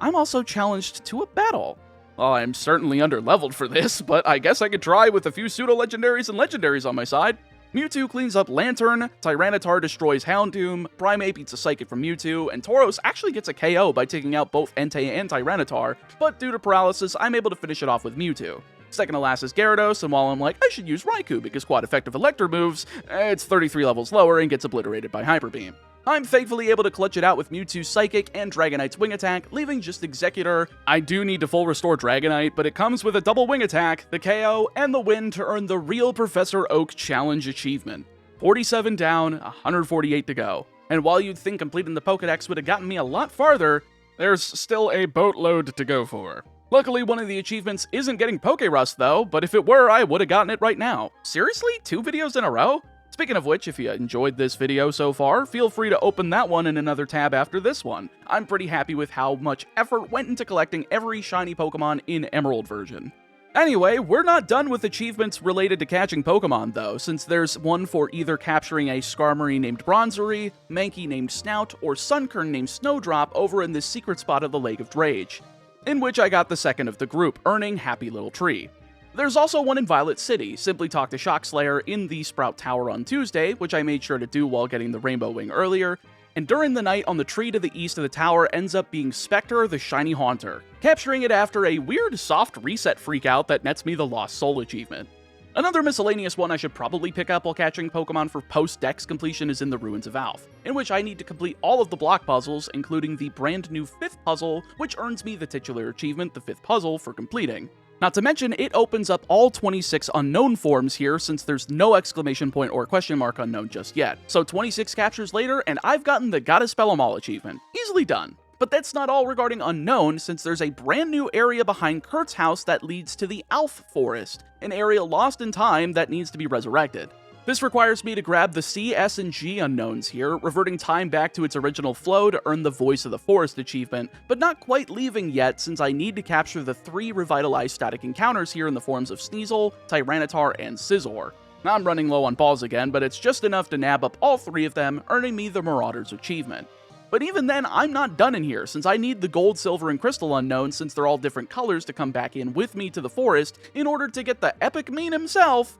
I'm also challenged to a battle. Well, I'm certainly underleveled for this, but I guess I could try with a few pseudo-legendaries and legendaries on my side. Mewtwo cleans up Lantern, Tyranitar destroys Houndoom, Primeape beats a Psychic from Mewtwo, and Tauros actually gets a KO by taking out both Entei and Tyranitar, but due to paralysis, I'm able to finish it off with Mewtwo. Second to last is Gyarados, and while I'm like, I should use Raikou because quad effective Elector moves, it's 33 levels lower and gets obliterated by Hyper Beam. I'm thankfully able to clutch it out with Mewtwo's Psychic and Dragonite's Wing Attack, leaving just Executor. I do need to full restore Dragonite, but it comes with a double Wing Attack, the KO, and the win to earn the real Professor Oak Challenge achievement. 47 down, 148 to go. And while you'd think completing the Pokédex would have gotten me a lot farther, there's still a boatload to go for. Luckily, one of the achievements isn't getting Pokerust though, but if it were, I would have gotten it right now. Seriously? 2 videos in a row? Speaking of which, if you enjoyed this video so far, feel free to open that one in another tab after this one. I'm pretty happy with how much effort went into collecting every shiny Pokemon in Emerald version. Anyway, we're not done with achievements related to catching Pokemon though, since there's one for either capturing a Skarmory named Bronzori, Mankey named Snout, or Sunkern named Snowdrop over in this secret spot of the Lake of Drage, in which I got the second of the group, earning Happy Little Tree. There's also one in Violet City. Simply talk to Shockslayer in the Sprout Tower on Tuesday, which I made sure to do while getting the Rainbow Wing earlier, and during the night on the tree to the east of the tower ends up being Spectre the Shiny Haunter, capturing it after a weird soft reset freakout that nets me the Lost Soul achievement. Another miscellaneous one I should probably pick up while catching Pokemon for post-Dex completion is in the Ruins of Alph, in which I need to complete all of the block puzzles, including the brand new 5th puzzle, which earns me the titular achievement, the 5th puzzle, for completing. Not to mention, it opens up all 26 unknown forms here since there's no exclamation point or question mark unknown just yet. So 26 captures later, and I've gotten the Gotta Spell 'em All achievement. Easily done. But that's not all regarding unknown, since there's a brand new area behind Kurt's house that leads to the Alph Forest, an area lost in time that needs to be resurrected. This requires me to grab the C, S, and G unknowns here, reverting time back to its original flow to earn the Voice of the Forest achievement, but not quite leaving yet since I need to capture the 3 revitalized static encounters here in the forms of Sneasel, Tyranitar, and Scizor. Now I'm running low on balls again, but it's just enough to nab up all 3 of them, earning me the Marauders achievement. But even then, I'm not done in here, since I need the Gold, Silver, and Crystal unknowns since they're all different colors to come back in with me to the forest in order to get the epic meme himself,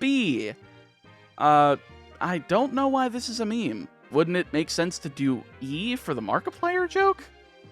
B. I don't know why this is a meme. Wouldn't it make sense to do E for the Markiplier joke?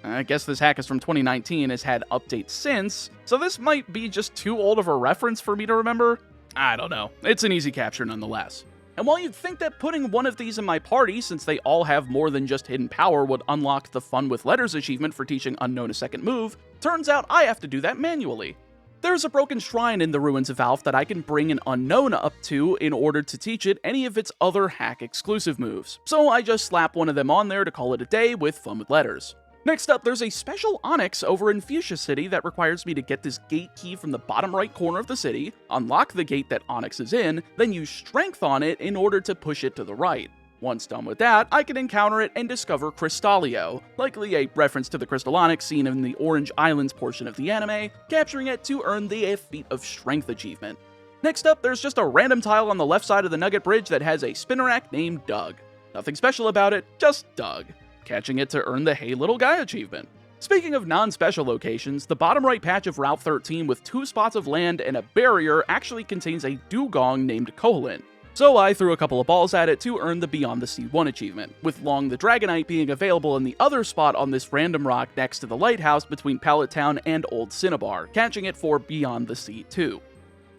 I guess this hack is from 2019, has had updates since, so this might be just too old of a reference for me to remember. I don't know. It's an easy capture nonetheless. And while you'd think that putting one of these in my party, since they all have more than just hidden power, would unlock the Fun with Letters achievement for teaching Unknown a second move, turns out I have to do that manually. There's a broken shrine in the Ruins of Alph that I can bring an Unown up to in order to teach it any of its other hack exclusive moves, so I just slap one of them on there to call it a day with fun with letters. Next up, there's a special Onyx over in Fuchsia City that requires me to get this gate key from the bottom right corner of the city, unlock the gate that Onyx is in, then use strength on it in order to push it to the right. Once done with that, I can encounter it and discover Crystallio, likely a reference to the Crystal Onyx seen in the Orange Islands portion of the anime, capturing it to earn the Feat of Strength achievement. Next up, there's just a random tile on the left side of the Nugget Bridge that has a Spinnerack named Doug. Nothing special about it, just Doug. Catching it to earn the Hey Little Guy achievement. Speaking of non-special locations, the bottom right patch of Route 13 with 2 spots of land and a barrier actually contains a dugong named Koholint. So I threw a couple of balls at it to earn the Beyond the Sea 1 achievement, with Long the Dragonite being available in the other spot on this random rock next to the lighthouse between Pallet Town and Old Cinnabar, catching it for Beyond the Sea 2.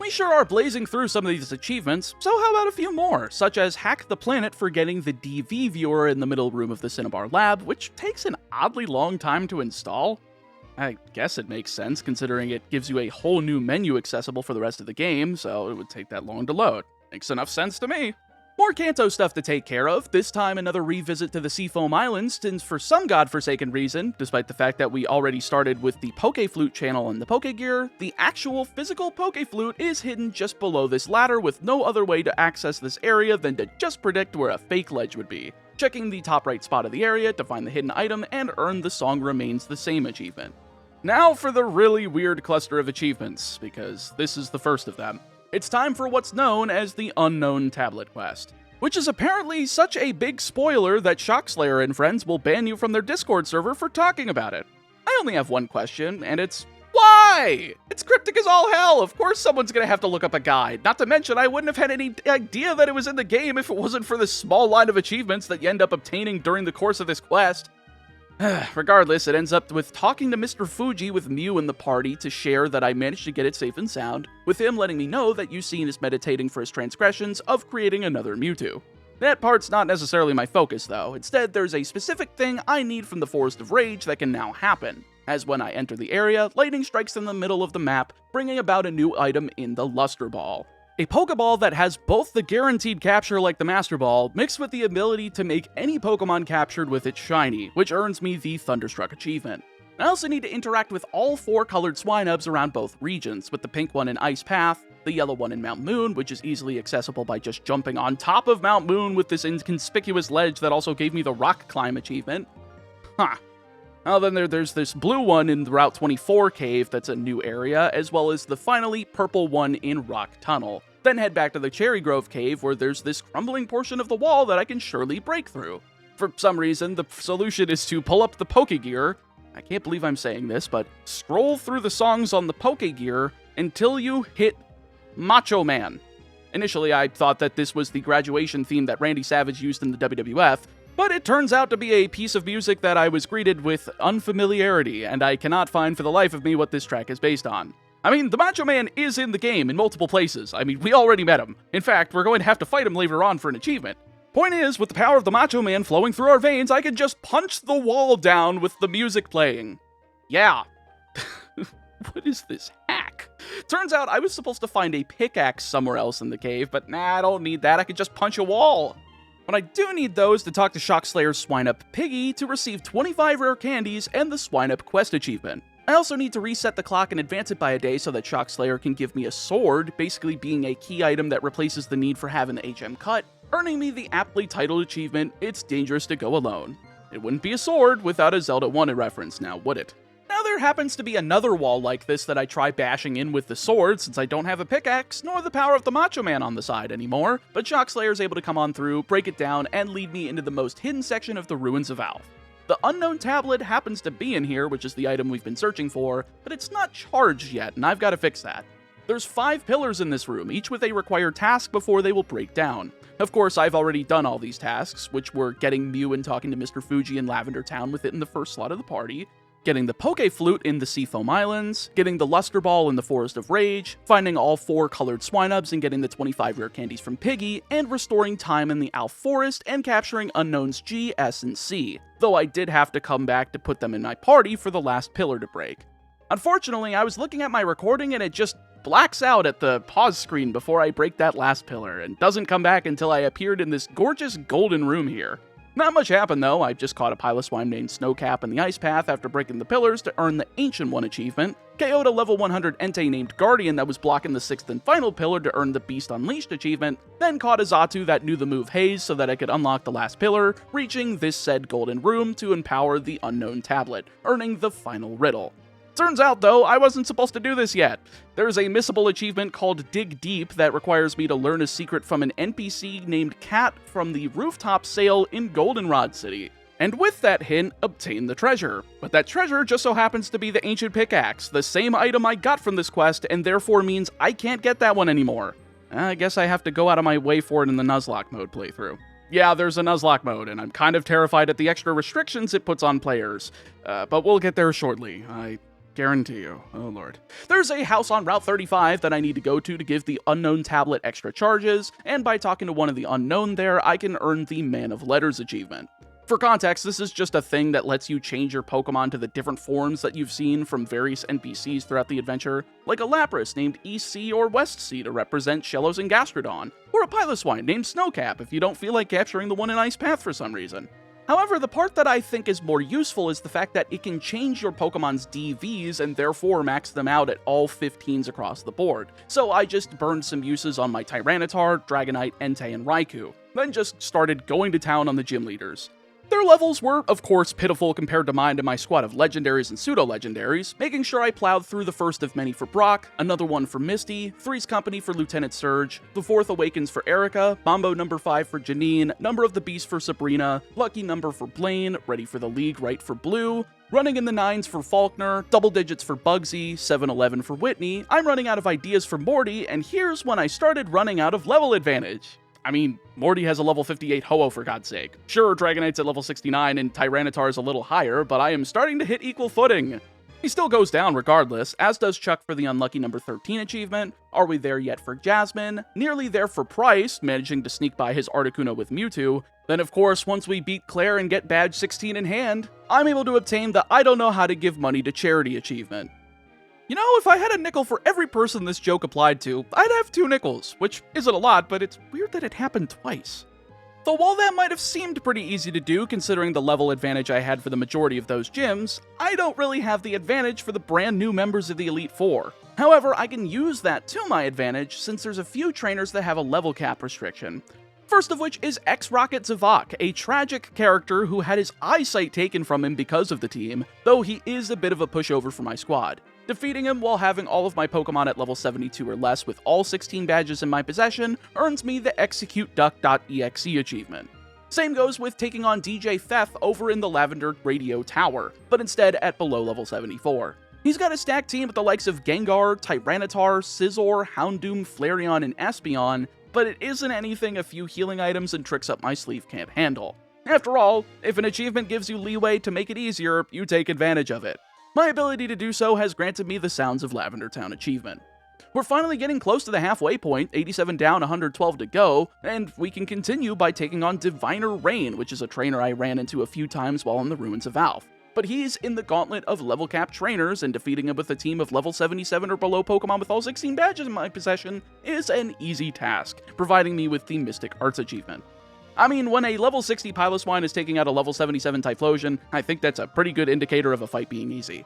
We sure are blazing through some of these achievements, so how about a few more, such as Hack the Planet for getting the DV viewer in the middle room of the Cinnabar lab, which takes an oddly long time to install? I guess it makes sense, considering it gives you a whole new menu accessible for the rest of the game, so it would take that long to load. Makes enough sense to me. More Kanto stuff to take care of, this time another revisit to the Seafoam Islands, since for some godforsaken reason, despite the fact that we already started with the Pokeflute channel and the Pokegear, the actual physical Pokeflute is hidden just below this ladder with no other way to access this area than to just predict where a fake ledge would be, checking the top right spot of the area to find the hidden item and earn the Song Remains the Same achievement. Now for the really weird cluster of achievements, because this is the first of them. It's time for what's known as the Unown Tablet quest, which is apparently such a big spoiler that Shockslayer and friends will ban you from their Discord server for talking about it. I only have one question, and it's why? It's cryptic as all hell. Of course someone's gonna have to look up a guide. Not to mention, I wouldn't have had any idea that it was in the game if it wasn't for the small line of achievements that you end up obtaining during the course of this quest. Regardless, it ends up with talking to Mr. Fuji with Mew in the party to share that I managed to get it safe and sound, with him letting me know that Yucine is meditating for his transgressions of creating another Mewtwo. That part's not necessarily my focus though, instead there's a specific thing I need from the Forest of Rage that can now happen, as when I enter the area, lightning strikes in the middle of the map, bringing about a new item in the Luster Ball. A Pokeball that has both the guaranteed capture like the Master Ball, mixed with the ability to make any Pokemon captured with it shiny, which earns me the Thunderstruck achievement. I also need to interact with all 4 colored Swinubs around both regions, with the pink one in Ice Path, the yellow one in Mount Moon, which is easily accessible by just jumping on top of Mount Moon with this inconspicuous ledge that also gave me the Rock Climb achievement. Well, then there's this blue one in the Route 24 cave that's a new area, as well as the finally purple one in Rock Tunnel. Then head back to the Cherry Grove cave where there's this crumbling portion of the wall that I can surely break through. For some reason, the solution is to pull up the Pokegear. I can't believe I'm saying this, but scroll through the songs on the Pokegear until you hit Macho Man. Initially, I thought that this was the graduation theme that Randy Savage used in the WWF, but it turns out to be a piece of music that I was greeted with unfamiliarity, and I cannot find for the life of me what this track is based on. I mean, the Macho Man is in the game in multiple places. I mean, we already met him. In fact, we're going to have to fight him later on for an achievement. Point is, with the power of the Macho Man flowing through our veins, I can just punch the wall down with the music playing. Yeah. What is this hack? Turns out I was supposed to find a pickaxe somewhere else in the cave, but nah, I don't need that. I can just punch a wall. But I do need those to talk to Shockslayer's Swinub Piggy to receive 25 rare candies and the Swinub quest achievement. I also need to reset the clock and advance it by a day so that Shockslayer can give me a sword, basically being a key item that replaces the need for having the HM cut, earning me the aptly titled achievement, It's Dangerous to Go Alone. It wouldn't be a sword without a Zelda 1 reference now, would it? Now there happens to be another wall like this that I try bashing in with the sword since I don't have a pickaxe nor the power of the Macho Man on the side anymore, but Shockslayer is able to come on through, break it down, and lead me into the most hidden section of the Ruins of Alph. The Unown Tablet happens to be in here, which is the item we've been searching for, but it's not charged yet, and I've got to fix that. There's 5 pillars in this room, each with a required task before they will break down. Of course, I've already done all these tasks, which were getting Mew and talking to Mr. Fuji in Lavender Town with it in the first slot of the party, getting the Pokeflute in the Seafoam Islands, getting the Luster Ball in the Forest of Rage, finding all 4 colored Swinubs and getting the 25 rare candies from Piggy, and restoring time in the Alph Forest and capturing Unknowns G, S, and C, though I did have to come back to put them in my party for the last pillar to break. Unfortunately, I was looking at my recording and it just blacks out at the pause screen before I break that last pillar, and doesn't come back until I appeared in this gorgeous golden room here. Not much happened though. I just caught a Piloswine named Snowcap in the ice path after breaking the pillars to earn the Ancient One achievement, KO'd a level 100 Entei named Guardian that was blocking the 6th and final pillar to earn the Beast Unleashed achievement, then caught a Xatu that knew the move Haze so that I could unlock the last pillar, reaching this said golden room to empower the Unown Tablet, earning the final riddle. Turns out, though, I wasn't supposed to do this yet. There's a missable achievement called Dig Deep that requires me to learn a secret from an NPC named Cat from the rooftop sale in Goldenrod City, and with that hint, obtain the treasure. But that treasure just so happens to be the Ancient Pickaxe, the same item I got from this quest, and therefore means I can't get that one anymore. I guess I have to go out of my way for it in the Nuzlocke mode playthrough. Yeah, there's a Nuzlocke mode, and I'm kind of terrified at the extra restrictions it puts on players. But we'll get there shortly, I guarantee you. Oh lord. There's a house on Route 35 that I need to go to give the Unown Tablet extra charges, and by talking to one of the Unknown there, I can earn the Man of Letters achievement. For context, this is just a thing that lets you change your Pokemon to the different forms that you've seen from various NPCs throughout the adventure, like a Lapras named East Sea or West Sea to represent Shellos and Gastrodon, or a Piloswine named Snowcap if you don't feel like capturing the one in Ice Path for some reason. However, the part that I think is more useful is the fact that it can change your Pokemon's DVs and therefore max them out at all 15s across the board. So I just burned some uses on my Tyranitar, Dragonite, Entei, and Raikou, then just started going to town on the gym leaders. Their levels were, of course, pitiful compared to mine and my squad of legendaries and pseudo-legendaries, making sure I plowed through the first of many for Brock, another one for Misty, Three's Company for Lieutenant Surge, the fourth Awakens for Erica, Mambo number 5 for Janine, Number of the Beast for Sabrina, Lucky Number for Blaine, Ready for the League right for Blue, running in the 9s for Faulkner, double digits for Bugsy, 7-11 for Whitney. I'm running out of ideas for Morty, and here's when I started running out of level advantage. I mean, Morty has a level 58 Ho-Oh for God's sake. Sure, Dragonite's at level 69 and Tyranitar is a little higher, but I am starting to hit equal footing. He still goes down regardless, as does Chuck for the unlucky number 13 achievement. Are we there yet for Jasmine? Nearly there for Price, managing to sneak by his Articuno with Mewtwo. Then of course, once we beat Claire and get badge 16 in hand, I'm able to obtain the I don't know how to give money to charity achievement. You know, if I had a nickel for every person this joke applied to, I'd have 2 nickels, which isn't a lot, but it's weird that it happened twice. Though while that might have seemed pretty easy to do considering the level advantage I had for the majority of those gyms, I don't really have the advantage for the brand new members of the Elite Four. However, I can use that to my advantage since there's a few trainers that have a level cap restriction. First of which is X-Rocket Zavok, a tragic character who had his eyesight taken from him because of the team, though he is a bit of a pushover for my squad. Defeating him while having all of my Pokemon at level 72 or less with all 16 badges in my possession earns me the ExecuteDuck.exe achievement. Same goes with taking on DJ Theth over in the Lavender Radio Tower, but instead at below level 74. He's got a stacked team with the likes of Gengar, Tyranitar, Scizor, Houndoom, Flareon, and Espeon, but it isn't anything a few healing items and tricks up my sleeve can't handle. After all, if an achievement gives you leeway to make it easier, you take advantage of it. My ability to do so has granted me the Sounds of Lavender Town achievement. We're finally getting close to the halfway point, 87 down, 112 to go, and we can continue by taking on Diviner Rain, which is a trainer I ran into a few times while in the Ruins of Alph. But he's in the gauntlet of level cap trainers, and defeating him with a team of level 77 or below Pokemon with all 16 badges in my possession is an easy task, providing me with the Mystic Arts achievement. I mean, when a level 60 Piloswine is taking out a level 77 Typhlosion, I think that's a pretty good indicator of a fight being easy.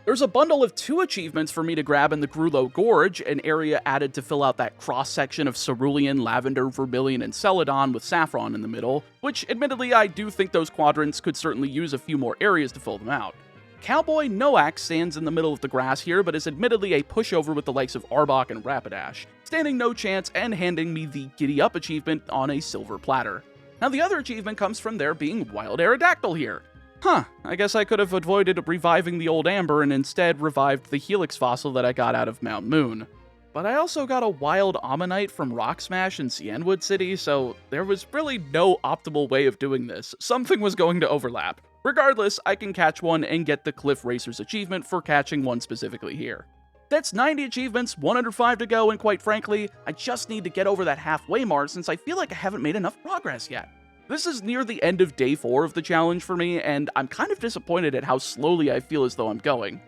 There's a bundle of 2 achievements for me to grab in the Gulo Gorge, an area added to fill out that cross-section of Cerulean, Lavender, Vermilion, and Celadon with Saffron in the middle, which admittedly I do think those quadrants could certainly use a few more areas to fill them out. Cowboy Noack stands in the middle of the grass here, but is admittedly a pushover with the likes of Arbok and Rapidash, standing no chance and handing me the Giddy Up achievement on a silver platter. Now the other achievement comes from there being Wild Aerodactyl here. I guess I could have avoided reviving the old Amber and instead revived the Helix fossil that I got out of Mount Moon. But I also got a Wild Ammonite from Rock Smash in Cianwood City, so there was really no optimal way of doing this. Something was going to overlap. Regardless, I can catch one and get the Cliff Racers achievement for catching one specifically here. That's 90 achievements, 105 to go, and quite frankly, I just need to get over that halfway mark since I feel like I haven't made enough progress yet. This is near the end of day 4 of the challenge for me, and I'm kind of disappointed at how slowly I feel as though I'm going.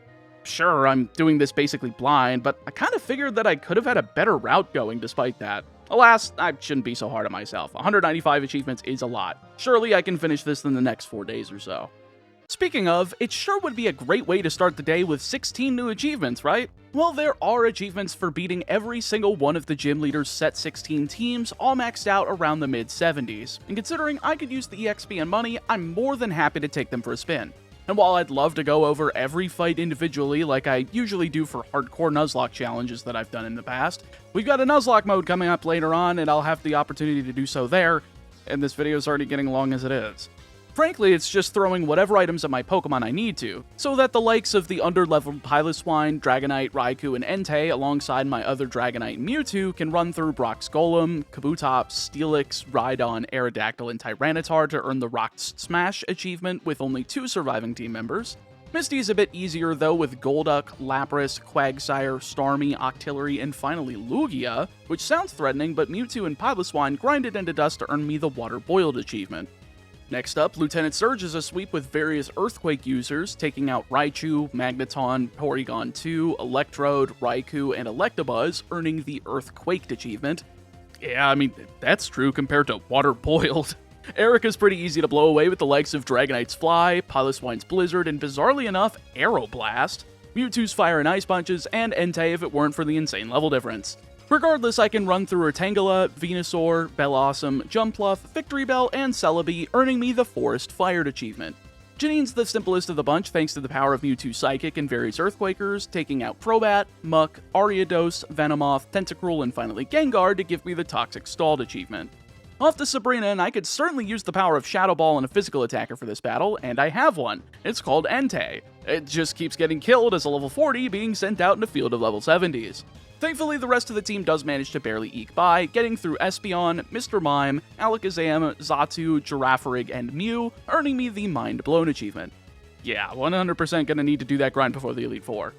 Sure, I'm doing this basically blind, but I kind of figured that I could have had a better route going despite that. Alas, I shouldn't be so hard on myself. 195 achievements is a lot. Surely I can finish this in the next 4 days or so. Speaking of, it sure would be a great way to start the day with 16 new achievements, right? Well, there are achievements for beating every single one of the gym leaders' set 16 teams, all maxed out around the mid-70s. And considering I could use the EXP and money, I'm more than happy to take them for a spin. And while I'd love to go over every fight individually like I usually do for hardcore Nuzlocke challenges that I've done in the past, we've got a Nuzlocke mode coming up later on and I'll have the opportunity to do so there, and this video is already getting long as it is. Frankly, it's just throwing whatever items at my Pokemon I need to, so that the likes of the under-leveled Piloswine, Dragonite, Raikou, and Entei alongside my other Dragonite and Mewtwo can run through Brock's Golem, Kabutops, Steelix, Rhydon, Aerodactyl, and Tyranitar to earn the Rock Smash achievement with only 2 surviving team members. Misty is a bit easier though with Golduck, Lapras, Quagsire, Starmie, Octillery, and finally Lugia, which sounds threatening, but Mewtwo and Piloswine grinded into dust to earn me the Water Boiled achievement. Next up, Lieutenant Surge is a sweep with various Earthquake users, taking out Raichu, Magneton, Porygon 2, Electrode, Raikou, and Electabuzz, earning the Earthquaked achievement. Yeah, I mean, that's true compared to Water Boiled. Erica's pretty easy to blow away with the likes of Dragonite's Fly, Piloswine's Blizzard, and bizarrely enough, Aeroblast, Mewtwo's Fire and Ice Punches, and Entei if it weren't for the insane level difference. Regardless, I can run through Tangela, Venusaur, Bellossom, Jumpluff, Victory Bell, and Celebi, earning me the Forest Fired achievement. Janine's the simplest of the bunch thanks to the power of Mewtwo Psychic and various Earthquakers, taking out Crobat, Muck, Ariados, Venomoth, Tentacruel, and finally Gengar to give me the Toxic Stalled achievement. Off to Sabrina, and I could certainly use the power of Shadow Ball and a physical attacker for this battle, and I have one. It's called Entei. It just keeps getting killed as a level 40 being sent out in a field of level 70s. Thankfully, the rest of the team does manage to barely eke by, getting through Espeon, Mr. Mime, Alakazam, Xatu, Girafarig, and Mew, earning me the Mind Blown achievement. Yeah, 100% gonna need to do that grind before the Elite Four.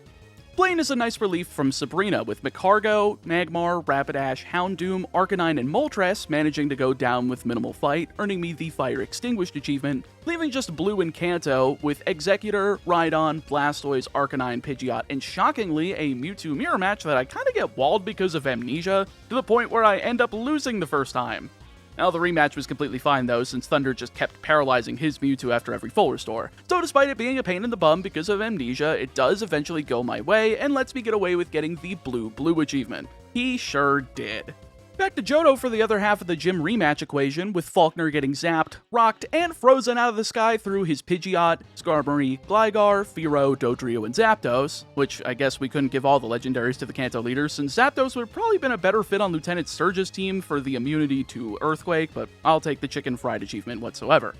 Blaine is a nice relief from Sabrina, with Magcargo, Magmar, Rapidash, Houndoom, Arcanine, and Moltres managing to go down with minimal fight, earning me the Fire Extinguished achievement, leaving just Blue and Kanto, with Executor, Rhydon, Blastoise, Arcanine, Pidgeot, and shockingly, a Mewtwo mirror match that I kinda get walled because of amnesia, to the point where I end up losing the first time. Now, the rematch was completely fine though, since Thunder just kept paralyzing his Mewtwo after every full restore. So despite it being a pain in the bum because of amnesia, it does eventually go my way and lets me get away with getting the Blue achievement. He sure did. Back to Johto for the other half of the gym rematch equation, with Faulkner getting zapped, rocked, and frozen out of the sky through his Pidgeot, Skarmory, Gligar, Fearow, Dodrio, and Zapdos, which I guess we couldn't give all the legendaries to the Kanto leaders, since Zapdos would have probably been a better fit on Lieutenant Surge's team for the immunity to Earthquake, but I'll take the Chicken Fried achievement whatsoever.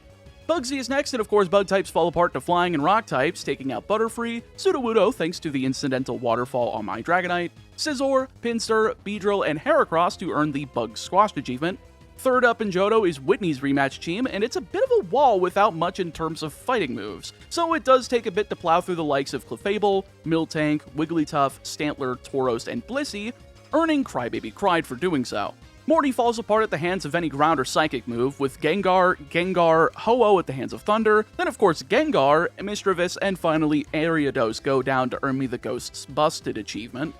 Bugsy is next, and of course Bug types fall apart to Flying and Rock types, taking out Butterfree, Sudowoodo thanks to the incidental waterfall on my Dragonite, Scizor, Pinsir, Beedrill, and Heracross to earn the Bug Squashed achievement. Third up in Johto is Whitney's rematch team, and it's a bit of a wall without much in terms of fighting moves, so it does take a bit to plow through the likes of Clefable, Miltank, Wigglytuff, Stantler, Tauros, and Blissey, earning Crybaby Cried for doing so. Morty falls apart at the hands of any ground or psychic move, with Gengar, Ho-Oh at the hands of Thunder, then of course Gengar, Mischievous, and finally Ariados go down to earn me the Ghost's Busted achievement.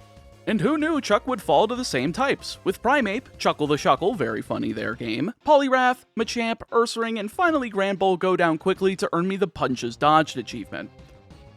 And who knew Chuck would fall to the same types, with Primeape, Chuckle the Shuckle, very funny there game, Poliwrath, Machamp, Ursaring, and finally Granbull go down quickly to earn me the Punches Dodged achievement.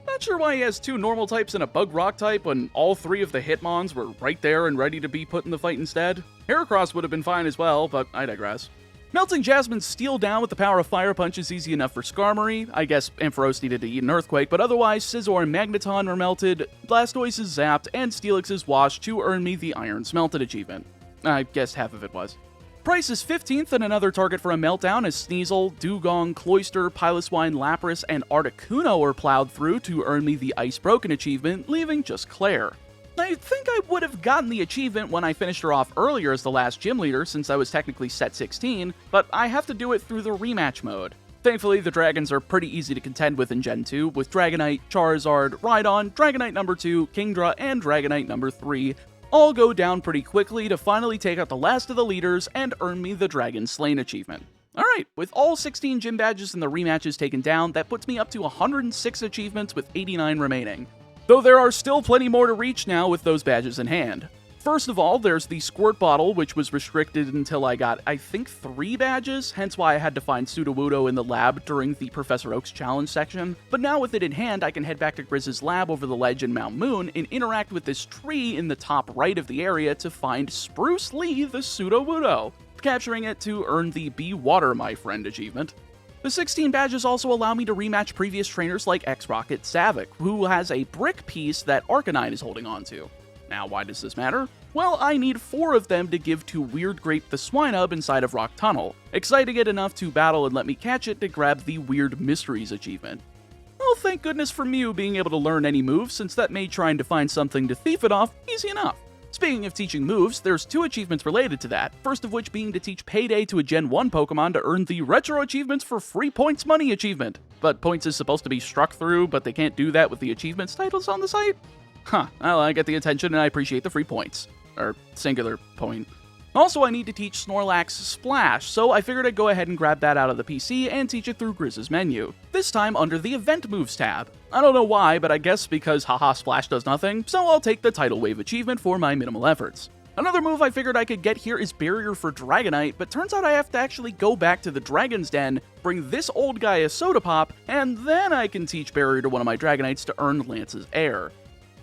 Not sure why he has 2 normal types and a Bug Rock type when all 3 of the Hitmons were right there and ready to be put in the fight instead. Heracross would have been fine as well, but I digress. Melting Jasmine's Steel down with the power of Fire Punch is easy enough for Skarmory. I guess Ampharos needed to eat an Earthquake, but otherwise Scizor and Magneton are melted, Blastoise is zapped, and Steelix is washed to earn me the Iron Smelted achievement. I guess half of it was. Price is 15th, and another target for a meltdown as Sneasel, Dugong, Cloyster, Piloswine, Lapras, and Articuno are plowed through to earn me the Ice Broken achievement, leaving just Claire. I think I would have gotten the achievement when I finished her off earlier as the last gym leader, since I was technically set 16, but I have to do it through the rematch mode. Thankfully, the dragons are pretty easy to contend with in Gen 2, with Dragonite, Charizard, Rhydon, Dragonite number 2, Kingdra, and Dragonite number 3, all go down pretty quickly to finally take out the last of the leaders and earn me the Dragon Slain achievement. Alright, with all 16 gym badges and the rematches taken down, that puts me up to 106 achievements with 89 remaining. Though there are still plenty more to reach now with those badges in hand. First of all, there's the squirt bottle, which was restricted until I got, I think, 3 badges, hence why I had to find Sudowoodo in the lab during the Professor Oak's challenge section. But now with it in hand, I can head back to Grizz's lab over the ledge in Mount Moon and interact with this tree in the top right of the area to find Spruce Lee the Sudowoodo, capturing it to earn the Be Water My Friend achievement. The 16 badges also allow me to rematch previous trainers like X-Rocket Savick, who has a brick piece that Arcanine is holding onto. Now, why does this matter? Well, I need 4 of them to give to Weird Grape the Swinub inside of Rock Tunnel, exciting it enough to battle and let me catch it to grab the Weird Mysteries achievement. Well, thank goodness for Mew being able to learn any moves, since that made trying to find something to thief it off easy enough. Speaking of teaching moves, there's 2 achievements related to that, first of which being to teach Payday to a Gen 1 Pokemon to earn the Retro Achievements for Free Points Money achievement. But points is supposed to be struck through, but they can't do that with the achievements titles on the site? Huh, well, I get the attention and I appreciate the free points. Or singular point. Also, I need to teach Snorlax Splash, so I figured I'd go ahead and grab that out of the PC and teach it through Grizz's menu, this time under the Event Moves tab. I don't know why, but I guess because haha Splash does nothing, so I'll take the Tidal Wave achievement for my minimal efforts. Another move I figured I could get here is Barrier for Dragonite, but turns out I have to actually go back to the Dragon's Den, bring this old guy a Soda Pop, and then I can teach Barrier to one of my Dragonites to earn Lance's Air.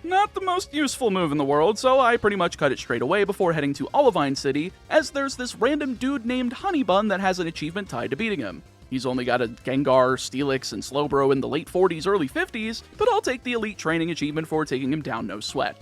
Not the most useful move in the world, so I pretty much cut it straight away before heading to Olivine City, as there's this random dude named Honeybun that has an achievement tied to beating him. He's only got a Gengar, Steelix, and Slowbro in the late 40s, early 50s, but I'll take the Elite Training achievement for taking him down no sweat.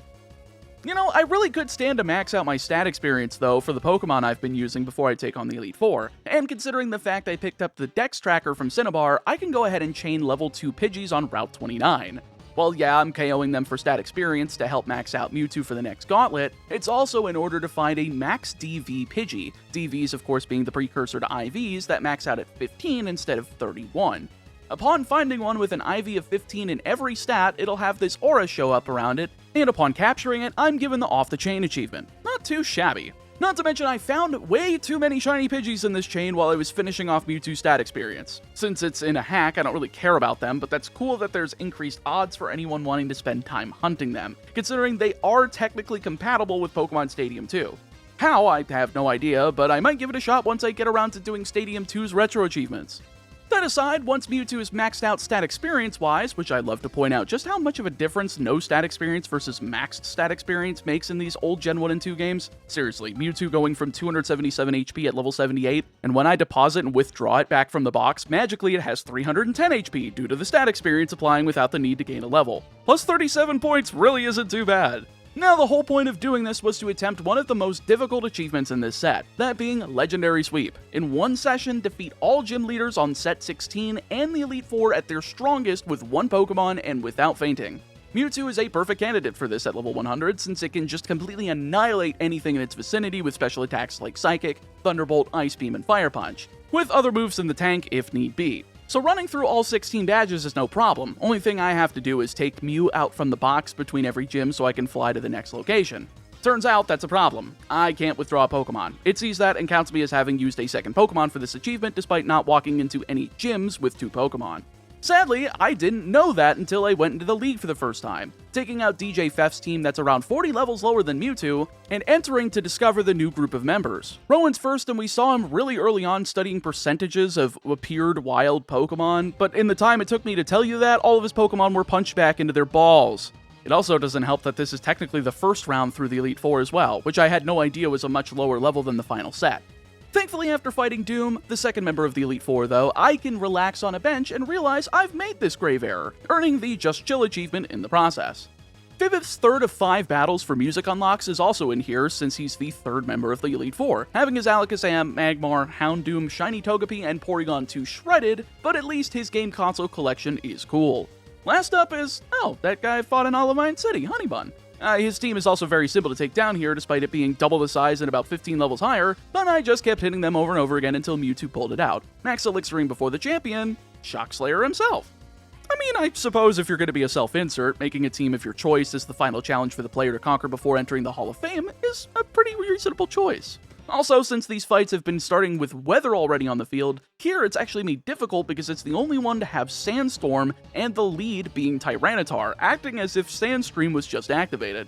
You know, I really could stand to max out my stat experience, though, for the Pokemon I've been using before I take on the Elite Four, and considering the fact I picked up the Dex Tracker from Cinnabar, I can go ahead and chain level 2 Pidgeys on Route 29. Well, yeah, I'm KOing them for stat experience to help max out Mewtwo for the next gauntlet, it's also in order to find a max DV Pidgey, DVs of course being the precursor to IVs that max out at 15 instead of 31. Upon finding one with an IV of 15 in every stat, it'll have this aura show up around it, and upon capturing it, I'm given the Off the Chain achievement. Not too shabby. Not to mention I found way too many shiny Pidgeys in this chain while I was finishing off Mewtwo stat experience. Since it's in a hack, I don't really care about them, but that's cool that there's increased odds for anyone wanting to spend time hunting them, considering they are technically compatible with Pokemon Stadium 2. How, I have no idea, but I might give it a shot once I get around to doing Stadium 2's retro achievements. That aside, once Mewtwo is maxed out stat experience-wise, which I'd love to point out just how much of a difference no stat experience versus maxed stat experience makes in these old Gen 1 and 2 games. Seriously, Mewtwo going from 277 HP at level 78, and when I deposit and withdraw it back from the box, magically it has 310 HP due to the stat experience applying without the need to gain a level. Plus 37 points really isn't too bad. Now, the whole point of doing this was to attempt one of the most difficult achievements in this set, that being Legendary Sweep. In one session, defeat all gym leaders on set 16 and the Elite Four at their strongest with one Pokemon and without fainting. Mewtwo is a perfect candidate for this at level 100 since it can just completely annihilate anything in its vicinity with special attacks like Psychic, Thunderbolt, Ice Beam, and Fire Punch, with other moves in the tank if need be. So running through all 16 badges is no problem. Only thing I have to do is take Mew out from the box between every gym so I can fly to the next location. Turns out that's a problem. I can't withdraw a Pokemon. It sees that and counts me as having used a second Pokemon for this achievement despite not walking into any gyms with 2 Pokemon. Sadly, I didn't know that until I went into the league for the first time, taking out DJ Fef's team that's around 40 levels lower than Mewtwo, and entering to discover the new group of members. Rowan's first, and we saw him really early on studying percentages of appeared wild Pokemon, but in the time it took me to tell you that, all of his Pokemon were punched back into their balls. It also doesn't help that this is technically the first round through the Elite Four as well, which I had no idea was a much lower level than the final set. Thankfully, after fighting Doom, the second member of the Elite Four though, I can relax on a bench and realize I've made this grave error, earning the Just Chill achievement in the process. Vivif's third of 5 battles for music unlocks is also in here since he's the third member of the Elite Four, having his Alakazam, Magmar, Houndoom, Shiny Togepi, and Porygon 2 shredded, but at least his game console collection is cool. Last up is, oh, that guy fought in Olivine City, Honeybun. His team is also very simple to take down here despite it being double the size and about 15 levels higher, but I just kept hitting them over and over again until Mewtwo pulled it out, max elixiring before the champion, Shockslayer himself. I mean, I suppose if you're going to be a self-insert, making a team of your choice as the final challenge for the player to conquer before entering the Hall of Fame is a pretty reasonable choice. Also, since these fights have been starting with weather already on the field, here it's actually made difficult because it's the only one to have Sandstorm and the lead being Tyranitar, acting as if Sandstream was just activated.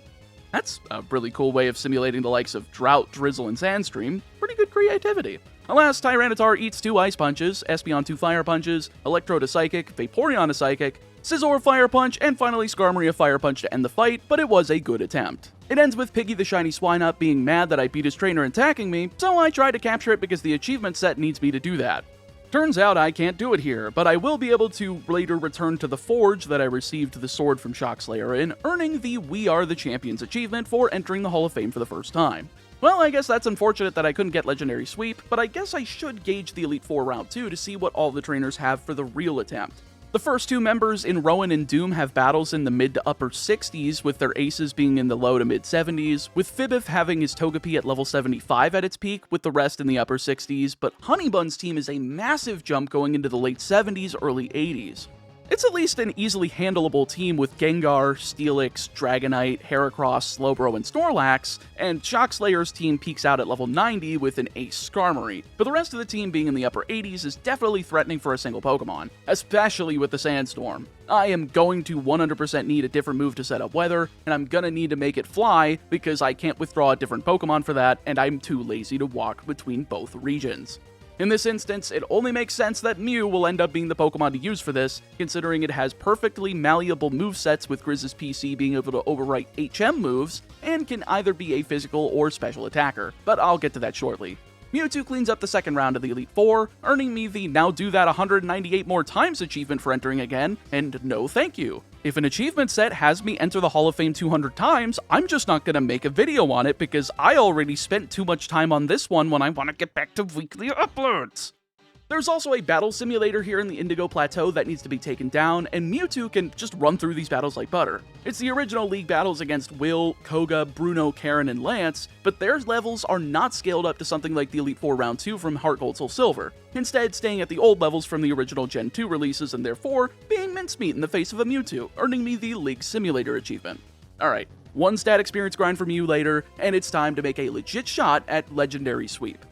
That's a really cool way of simulating the likes of Drought, Drizzle, and Sandstream. Pretty good creativity. Alas, Tyranitar eats 2 Ice Punches, Espeon 2 Fire Punches, Electrode a Psychic, Vaporeon a Psychic, Scizor Fire Punch, and finally Skarmory a Fire Punch to end the fight, but it was a good attempt. It ends with Piggy the Shiny Swinub being mad that I beat his trainer and attacking me, so I tried to capture it because the achievement set needs me to do that. Turns out I can't do it here, but I will be able to later return to the forge that I received the sword from Shockslayer in, earning the We Are the Champions achievement for entering the Hall of Fame for the first time. Well, I guess that's unfortunate that I couldn't get Legendary Sweep, but I guess I should gauge the Elite Four Round 2 to see what all the trainers have for the real attempt. The first 2 members in Rowan and Doom have battles in the mid to upper 60s, with their aces being in the low to mid 70s, with Fibif having his Togepi at level 75 at its peak, with the rest in the upper 60s, but Honeybun's team is a massive jump going into the late 70s, early 80s. It's at least an easily handleable team with Gengar, Steelix, Dragonite, Heracross, Slowbro, and Snorlax, and Shockslayer's team peaks out at level 90 with an Ace Skarmory, but the rest of the team being in the upper 80s is definitely threatening for a single Pokemon, especially with the Sandstorm. I am going to 100% need a different move to set up weather, and I'm gonna need to make it fly because I can't withdraw a different Pokemon for that, and I'm too lazy to walk between both regions. In this instance, it only makes sense that Mew will end up being the Pokemon to use for this, considering it has perfectly malleable movesets with Grizz's PC being able to overwrite HM moves, and can either be a physical or special attacker, but I'll get to that shortly. Mewtwo cleans up the second round of the Elite Four, earning me the now do that 198 more times achievement for entering again, and no thank you. If an achievement set has me enter the Hall of Fame 200 times, I'm just not gonna make a video on it because I already spent too much time on this one when I want to get back to weekly uploads. There's also a battle simulator here in the Indigo Plateau that needs to be taken down, and Mewtwo can just run through these battles like butter. It's the original League battles against Will, Koga, Bruno, Karen, and Lance, but their levels are not scaled up to something like the Elite Four Round 2 from Heart Gold Soul Silver, instead staying at the old levels from the original Gen 2 releases and therefore being mincemeat in the face of a Mewtwo, earning me the League Simulator achievement. Alright, one stat experience grind for Mew later, and it's time to make a legit shot at Legendary Sweep.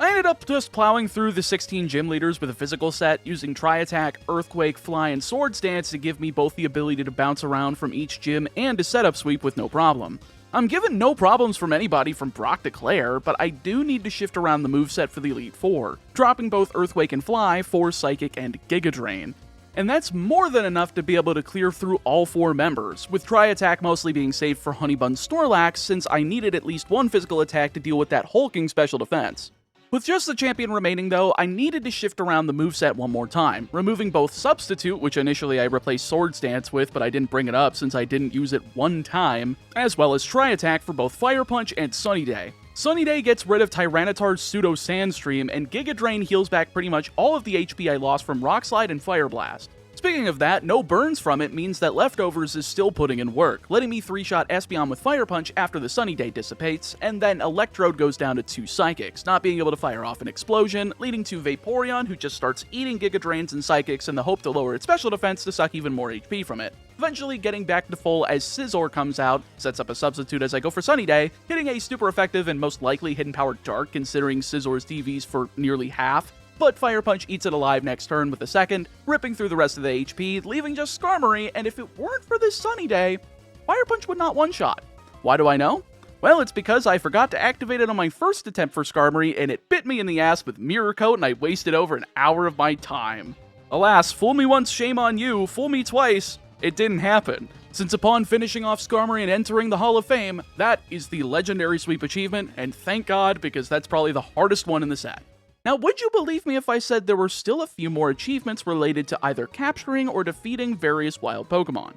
I ended up just plowing through the 16 gym leaders with a physical set, using Tri-Attack, Earthquake, Fly, and Swords Dance to give me both the ability to bounce around from each gym and to set up sweep with no problem. I'm given no problems from anybody from Brock to Claire, but I do need to shift around the moveset for the Elite Four, dropping both Earthquake and Fly for Psychic and Giga Drain. And that's more than enough to be able to clear through all 4 members, with Tri-Attack mostly being saved for Honeybun Snorlax since I needed at least one physical attack to deal with that hulking special defense. With just the champion remaining though, I needed to shift around the moveset one more time, removing both Substitute, which initially I replaced Swords Dance with, but I didn't bring it up since I didn't use it one time, as well as Tri-Attack for both Fire Punch and Sunny Day. Sunny Day gets rid of Tyranitar's Pseudo Sandstream, and Giga Drain heals back pretty much all of the HP I lost from Rock Slide and Fire Blast. Speaking of that, no burns from it means that Leftovers is still putting in work, letting me 3-shot Espeon with Fire Punch after the Sunny Day dissipates, and then Electrode goes down to 2 Psychics, not being able to fire off an explosion, leading to Vaporeon, who just starts eating Giga Drains and Psychics in the hope to lower its special defense to suck even more HP from it. Eventually getting back to full as Scizor comes out, sets up a substitute as I go for Sunny Day, hitting a super effective and most likely hidden power Dark considering Scizor's DVs for nearly half, but Fire Punch eats it alive next turn with a second, ripping through the rest of the HP, leaving just Skarmory, and if it weren't for this Sunny Day, Fire Punch would not one-shot. Why do I know? Well, it's because I forgot to activate it on my first attempt for Skarmory, and it bit me in the ass with Mirror Coat, and I wasted over an hour of my time. Alas, fool me once, shame on you, fool me twice, it didn't happen. Since upon finishing off Skarmory and entering the Hall of Fame, that is the Legendary Sweep achievement, and thank God, because that's probably the hardest one in the set. Now, would you believe me if I said there were still a few more achievements related to either capturing or defeating various wild Pokemon?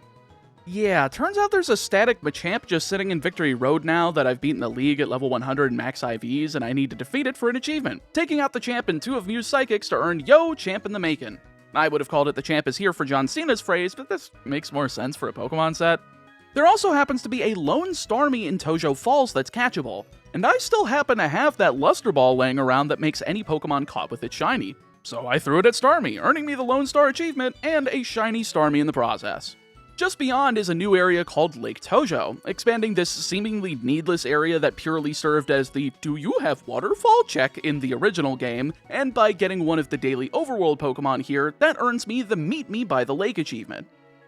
Yeah, turns out there's a static Machamp just sitting in Victory Road now that I've beaten the League at level 100 max IVs, and I need to defeat it for an achievement, taking out the champ and 2 of Mew's Psychics to earn Yo, Champ in the Makin'. I would have called it the champ is here for John Cena's phrase, but this makes more sense for a Pokemon set. There also happens to be a lone Starmie in Tojo Falls that's catchable, and I still happen to have that Luster Ball laying around that makes any Pokemon caught with it shiny. So I threw it at Starmie, earning me the Lone Star achievement and a shiny Starmie in the process. Just beyond is a new area called Lake Tojo, expanding this seemingly needless area that purely served as the "do you have waterfall" check in the original game, and by getting one of the daily overworld Pokemon here, that earns me the Meet Me by the Lake achievement.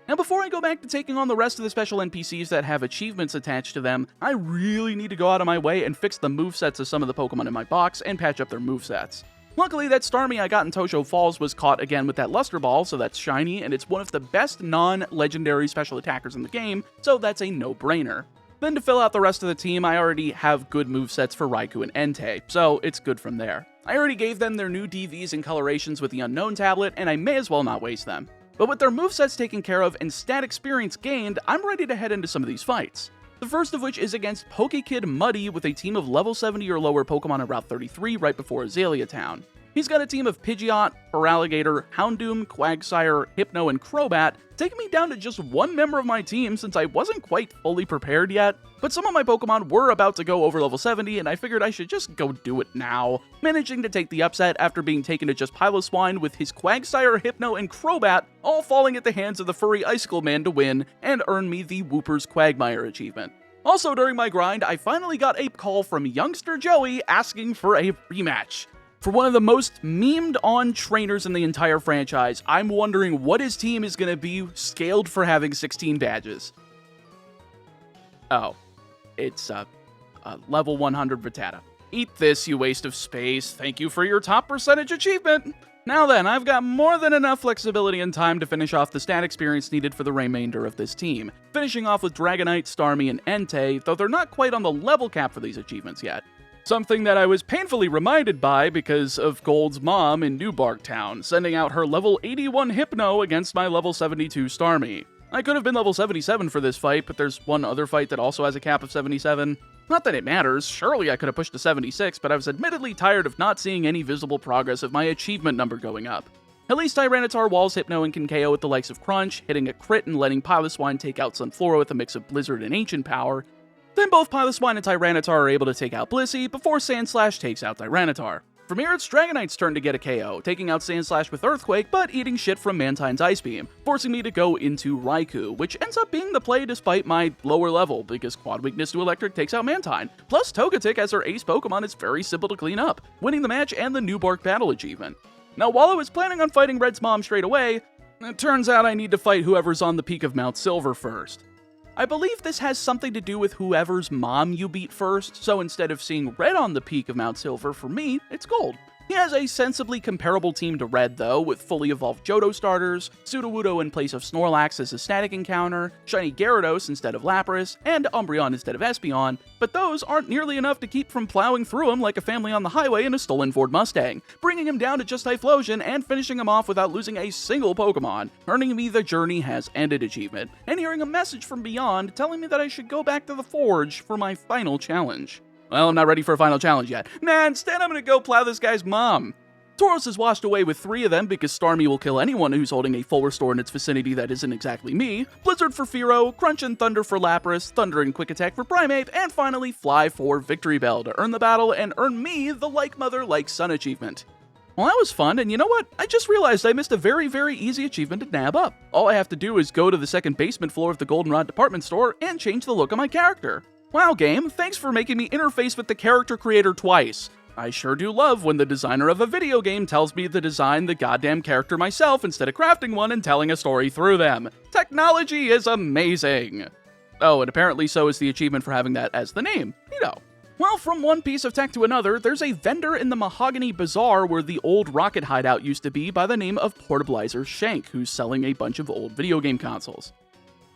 Now before I go back to taking on the rest of the special NPCs that have achievements attached to them, I really need to go out of my way and fix the movesets of some of the Pokemon in my box and patch up their movesets. Luckily, that Starmie I got in Tosho Falls was caught again with that Luster Ball, so that's shiny, and it's one of the best non-legendary special attackers in the game, so that's a no-brainer. Then to fill out the rest of the team, I already have good movesets for Raikou and Entei, so it's good from there. I already gave them their new DVs and colorations with the Unown Tablet, and I may as well not waste them. But with their movesets taken care of and stat experience gained, I'm ready to head into some of these fights. The first of which is against Pokekid Muddy with a team of level 70 or lower Pokemon at Route 33 right before Azalea Town. He's got a team of Pidgeot, Feraligatr, Houndoom, Quagsire, Hypno, and Crobat, taking me down to just one member of my team since I wasn't quite fully prepared yet. But some of my Pokemon were about to go over level 70, and I figured I should just go do it now, managing to take the upset after being taken to just Piloswine with his Quagsire, Hypno, and Crobat all falling at the hands of the furry Icicle Man to win and earn me the Wooper's Quagmire achievement. Also during my grind, I finally got a call from youngster Joey asking for a rematch. For one of the most memed on trainers in the entire franchise, I'm wondering what his team is going to be scaled for having 16 badges. Oh, it's a level 100 Rattata. Eat this, you waste of space. Thank you for your top percentage achievement. Now then, I've got more than enough flexibility and time to finish off the stat experience needed for the remainder of this team, finishing off with Dragonite, Starmie, and Entei, though they're not quite on the level cap for these achievements yet. Something that I was painfully reminded by because of Gold's mom in New Barktown, sending out her level 81 Hypno against my level 72 Starmie. I could have been level 77 for this fight, but there's one other fight that also has a cap of 77. Not that it matters, surely I could have pushed to 76, but I was admittedly tired of not seeing any visible progress of my achievement number going up. At least Tyranitar walls Hypno and can KO with the likes of Crunch, hitting a crit and letting Piloswine take out Sunflora with a mix of Blizzard and Ancient Power. Then both Piloswine and Tyranitar are able to take out Blissey before Sandslash takes out Tyranitar. From here, it's Dragonite's turn to get a KO, taking out Sandslash with Earthquake, but eating shit from Mantine's Ice Beam, forcing me to go into Raikou, which ends up being the play despite my lower level, because Quad Weakness to Electric takes out Mantine. Plus, Togetic as her ace Pokemon is very simple to clean up, winning the match and the New Bark Battle achievement. Now, while I was planning on fighting Red's mom straight away, it turns out I need to fight whoever's on the peak of Mount Silver first. I believe this has something to do with whoever's mom you beat first, so instead of seeing Red on the peak of Mount Silver, for me, it's Gold. He has a sensibly comparable team to Red though, with fully evolved Johto starters, Sudowoodo in place of Snorlax as a static encounter, Shiny Gyarados instead of Lapras, and Umbreon instead of Espeon, but those aren't nearly enough to keep from plowing through him like a family on the highway in a stolen Ford Mustang, bringing him down to just Typhlosion and finishing him off without losing a single Pokemon, earning me the Journey Has Ended achievement, and hearing a message from beyond telling me that I should go back to the Forge for my final challenge. Well, I'm not ready for a final challenge yet. Nah, instead I'm gonna go plow this guy's mom. Tauros is washed away with 3 of them because Starmie will kill anyone who's holding a full restore in its vicinity that isn't exactly me, Blizzard for Fearow, Crunch and Thunder for Lapras, Thunder and Quick Attack for Primeape, and finally Fly for Victory Bell to earn the battle and earn me the Like Mother Like Son achievement. Well, that was fun, and you know what? I just realized I missed a very, very easy achievement to nab up. All I have to do is go to the second basement floor of the Goldenrod department store and change the look of my character. Wow, game, thanks for making me interface with the character creator twice. I sure do love when the designer of a video game tells me to design the goddamn character myself instead of crafting one and telling a story through them. Technology is amazing! Oh, and apparently so is the achievement for having that as the name. Neato. Well, from one piece of tech to another, there's a vendor in the Mahogany Bazaar where the old Rocket hideout used to be by the name of Portablizer Shank, who's selling a bunch of old video game consoles.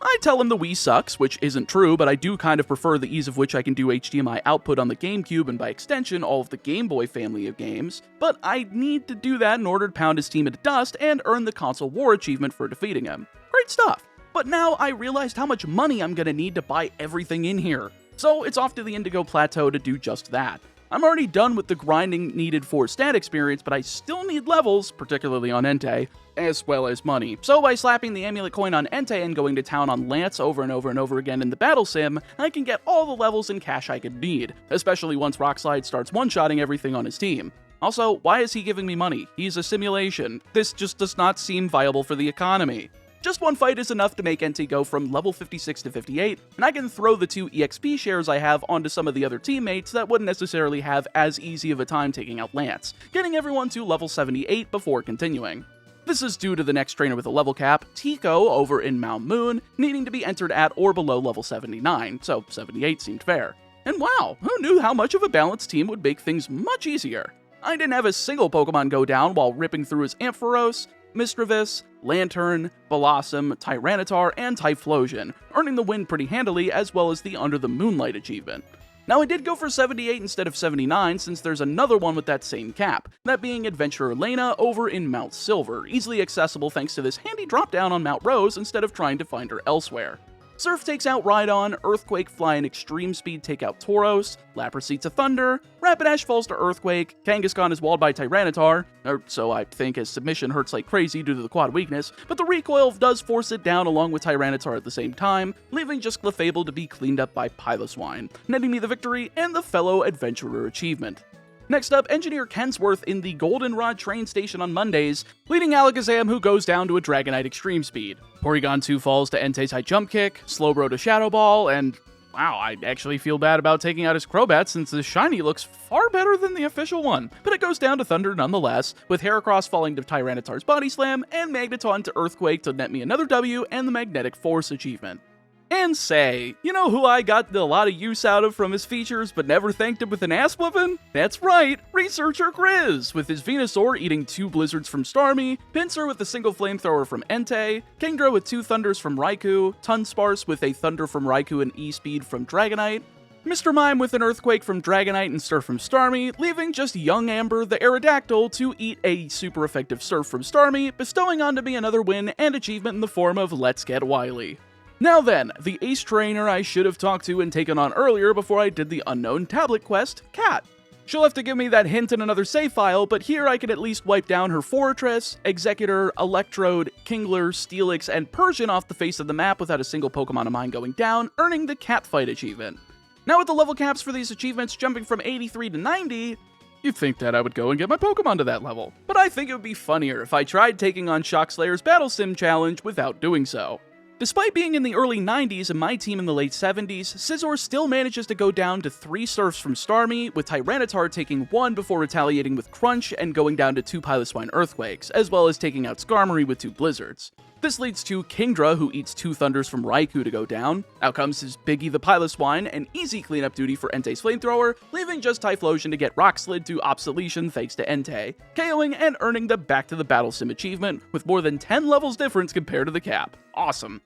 I tell him the Wii sucks, which isn't true, but I do kind of prefer the ease of which I can do HDMI output on the GameCube and by extension all of the Game Boy family of games, but I need to do that in order to pound his team into dust and earn the Console War achievement for defeating him. Great stuff. But now I realized how much money I'm gonna need to buy everything in here. So it's off to the Indigo Plateau to do just that. I'm already done with the grinding needed for stat experience, but I still need levels, particularly on Entei, as well as money. So by slapping the amulet coin on Entei and going to town on Lance over and over and over again in the battle sim, I can get all the levels and cash I could need, especially once Rockslide starts one-shotting everything on his team. Also, why is he giving me money? He's a simulation. This just does not seem viable for the economy. Just one fight is enough to make Entei go from level 56 to 58, and I can throw the 2 EXP shares I have onto some of the other teammates that wouldn't necessarily have as easy of a time taking out Lance, getting everyone to level 78 before continuing. This is due to the next trainer with a level cap, Tico, over in Mount Moon, needing to be entered at or below level 79, so 78 seemed fair. And wow, who knew how much of a balanced team would make things much easier? I didn't have a single Pokemon go down while ripping through his Ampharos, Misdreavus, Lantern, Blossom, Tyranitar, and Typhlosion, earning the win pretty handily as well as the Under the Moonlight achievement. Now I did go for 78 instead of 79 since there's another one with that same cap, that being Adventurer Lena over in Mount Silver, easily accessible thanks to this handy drop down on Mount Rose instead of trying to find her elsewhere. Surf takes out Rhydon, Earthquake Fly and Extreme Speed take out Tauros, Lapras eats a Thunder, Rapidash falls to Earthquake, Kangaskhan is walled by Tyranitar, or so I think, as submission hurts like crazy due to the quad weakness, but the recoil does force it down along with Tyranitar at the same time, leaving just Clefable to be cleaned up by Piloswine, netting me the victory and the fellow Adventurer achievement. Next up, Engineer Kensworth in the Goldenrod train station on Mondays, leading Alakazam who goes down to a Dragonite Extreme Speed. Porygon 2 falls to Entei's High Jump Kick, Slowbro to Shadow Ball, and wow, I actually feel bad about taking out his Crobat since the shiny looks far better than the official one, but it goes down to Thunder nonetheless, with Heracross falling to Tyranitar's Body Slam, and Magneton to Earthquake to net me another W and the Magnetic Force achievement. And say, you know who I got a lot of use out of from his features but never thanked him with an ass whooping? That's right, Researcher Grizz, with his Venusaur eating 2 Blizzards from Starmie, Pinsir with a single Flamethrower from Entei, Kingdra with 2 Thunders from Raikou, Dunsparce with a Thunder from Raikou and E-Speed from Dragonite, Mr. Mime with an Earthquake from Dragonite and Surf from Starmie, leaving just young Amber the Aerodactyl to eat a super effective Surf from Starmie, bestowing onto me another win and achievement in the form of Let's Get Wily. Now then, the ace trainer I should have talked to and taken on earlier before I did the Unown Tablet quest, Kat. She'll have to give me that hint in another save file, but here I can at least wipe down her Fortress, Executor, Electrode, Kingler, Steelix, and Persian off the face of the map without a single Pokemon of mine going down, earning the Catfight achievement. Now with the level caps for these achievements jumping from 83 to 90, you'd think that I would go and get my Pokemon to that level, but I think it would be funnier if I tried taking on Shockslayer's Battle Sim challenge without doing so. Despite being in the early 90s and my team in the late 70s, Scizor still manages to go down to 3 Surfs from Starmie, with Tyranitar taking 1 before retaliating with Crunch and going down to 2 Piloswine Earthquakes, as well as taking out Skarmory with 2 Blizzards. This leads to Kingdra, who eats 2 Thunders from Raikou to go down. Out comes his Biggie the Piloswine, and easy cleanup duty for Entei's Flamethrower, leaving just Typhlosion to get Rock Slid to Obsolescence thanks to Entei, KOing and earning the Back to the Battle Sim achievement, with more than 10 levels difference compared to the cap. Awesome.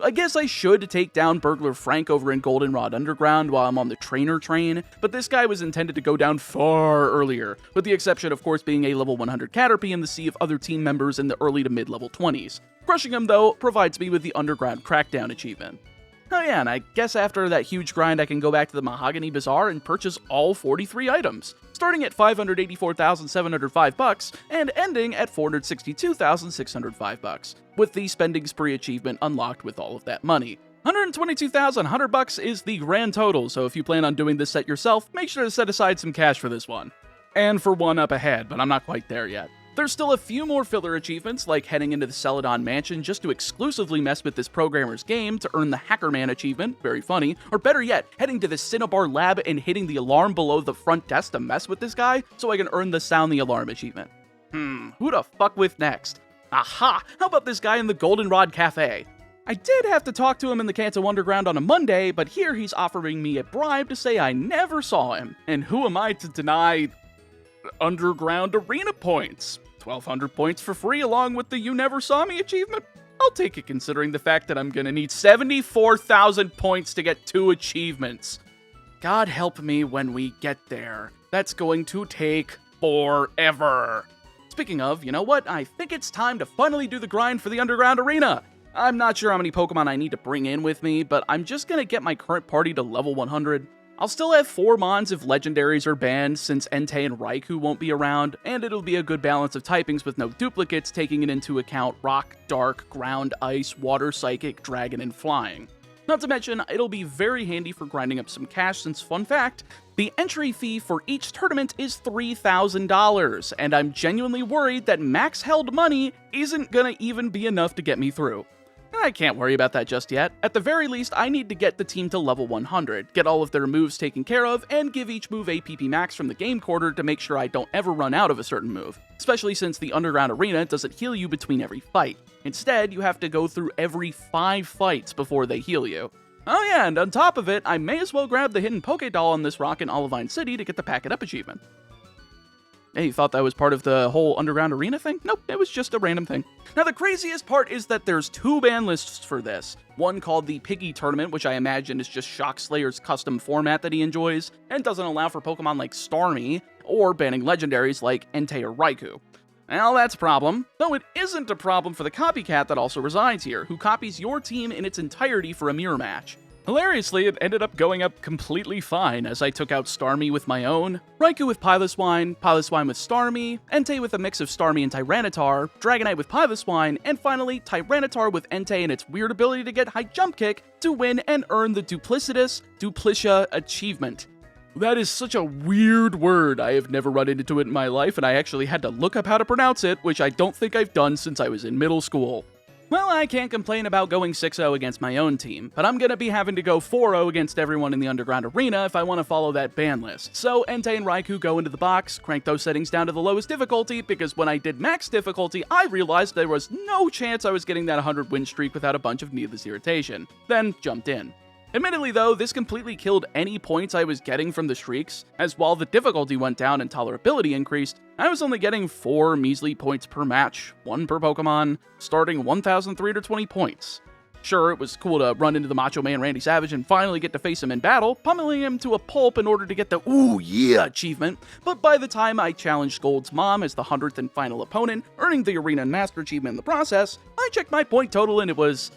I guess I should take down Burglar Frank over in Goldenrod Underground while I'm on the trainer train, but this guy was intended to go down far earlier, with the exception of course being a level 100 Caterpie in the sea of other team members in the early to mid-level 20s. Crushing him though provides me with the Underground Crackdown achievement. Oh yeah, and I guess after that huge grind I can go back to the Mahogany Bazaar and purchase all 43 items, starting at $584,705 and ending at $462,605, with the Spending Spree achievement unlocked with all of that money. $122,100 is the grand total, so if you plan on doing this set yourself, make sure to set aside some cash for this one. And for one up ahead, but I'm not quite there yet. There's still a few more filler achievements, like heading into the Celadon Mansion just to exclusively mess with this programmer's game to earn the Hackerman achievement, very funny, or better yet, heading to the Cinnabar lab and hitting the alarm below the front desk to mess with this guy so I can earn the Sound the Alarm achievement. Who to fuck with next? Aha! How about this guy in the Goldenrod Cafe? I did have to talk to him in the Kanto Underground on a Monday, but here he's offering me a bribe to say I never saw him, and who am I to deny Underground Arena points? 1,200 points for free along with the You Never Saw Me achievement? I'll take it considering the fact that I'm gonna need 74,000 points to get 2 achievements. God help me when we get there. That's going to take forever. Speaking of, you know what? I think it's time to finally do the grind for the Underground Arena. I'm not sure how many Pokemon I need to bring in with me, but I'm just gonna get my current party to level 100. I'll still have 4 Mons if legendaries are banned since Entei and Raikou won't be around, and it'll be a good balance of typings with no duplicates taking it into account Rock, Dark, Ground, Ice, Water, Psychic, Dragon, and Flying. Not to mention, it'll be very handy for grinding up some cash since, fun fact, the entry fee for each tournament is $3,000, and I'm genuinely worried that max held money isn't gonna even be enough to get me through. I can't worry about that just yet. At the very least, I need to get the team to level 100, get all of their moves taken care of, and give each move APP max from the game quarter to make sure I don't ever run out of a certain move, especially since the Underground Arena doesn't heal you between every fight. Instead, you have to go through every 5 fights before they heal you. Oh yeah, and on top of it, I may as well grab the hidden Poké Doll on this rock in Olivine City to get the Pack It Up achievement. Hey, you thought that was part of the whole Underground Arena thing? Nope, it was just a random thing. Now, the craziest part is that there's 2 ban lists for this. One called the Piggy Tournament, which I imagine is just Shock Slayer's custom format that he enjoys, and doesn't allow for Pokemon like Starmie, or banning legendaries like Entei or Raikou. Well, that's a problem. Though it isn't a problem for the copycat that also resides here, who copies your team in its entirety for a mirror match. Hilariously, it ended up going up completely fine as I took out Starmie with my own, Raikou with Piloswine, Piloswine with Starmie, Entei with a mix of Starmie and Tyranitar, Dragonite with Piloswine, and finally Tyranitar with Entei and its weird ability to get high jump kick to win and earn the duplicitous Duplicia achievement. That is such a weird word. I have never run into it in my life, and I actually had to look up how to pronounce it, which I don't think I've done since I was in middle school. Well, I can't complain about going 6-0 against my own team, but I'm gonna be having to go 4-0 against everyone in the Underground Arena if I want to follow that ban list. So Entei and Raikou go into the box, crank those settings down to the lowest difficulty, because when I did max difficulty, I realized there was no chance I was getting that 100 win streak without a bunch of needless irritation. Then jumped in. Admittedly though, this completely killed any points I was getting from the streaks, as while the difficulty went down and tolerability increased, I was only getting 4 measly points per match, 1 per Pokemon, starting 1,320 points. Sure, it was cool to run into the Macho Man Randy Savage and finally get to face him in battle, pummeling him to a pulp in order to get the "Ooh yeah" achievement, but by the time I challenged Gold's mom as the 100th and final opponent, earning the Arena Master achievement in the process, I checked my point total and it was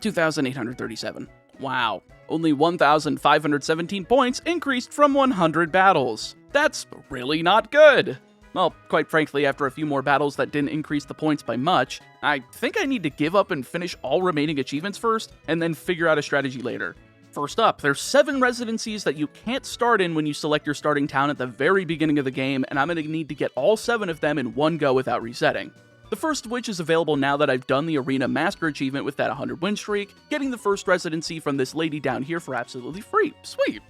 2,837. Wow, only 1,517 points increased from 100 battles. That's really not good. Well, quite frankly, after a few more battles that didn't increase the points by much, I think I need to give up and finish all remaining achievements first, and then figure out a strategy later. First up, there's 7 residencies that you can't start in when you select your starting town at the very beginning of the game, and I'm going to need to get all 7 of them in one go without resetting. The first of which is available now that I've done the Arena Master achievement with that 100 win streak, getting the first residency from this lady down here for absolutely free. Sweet.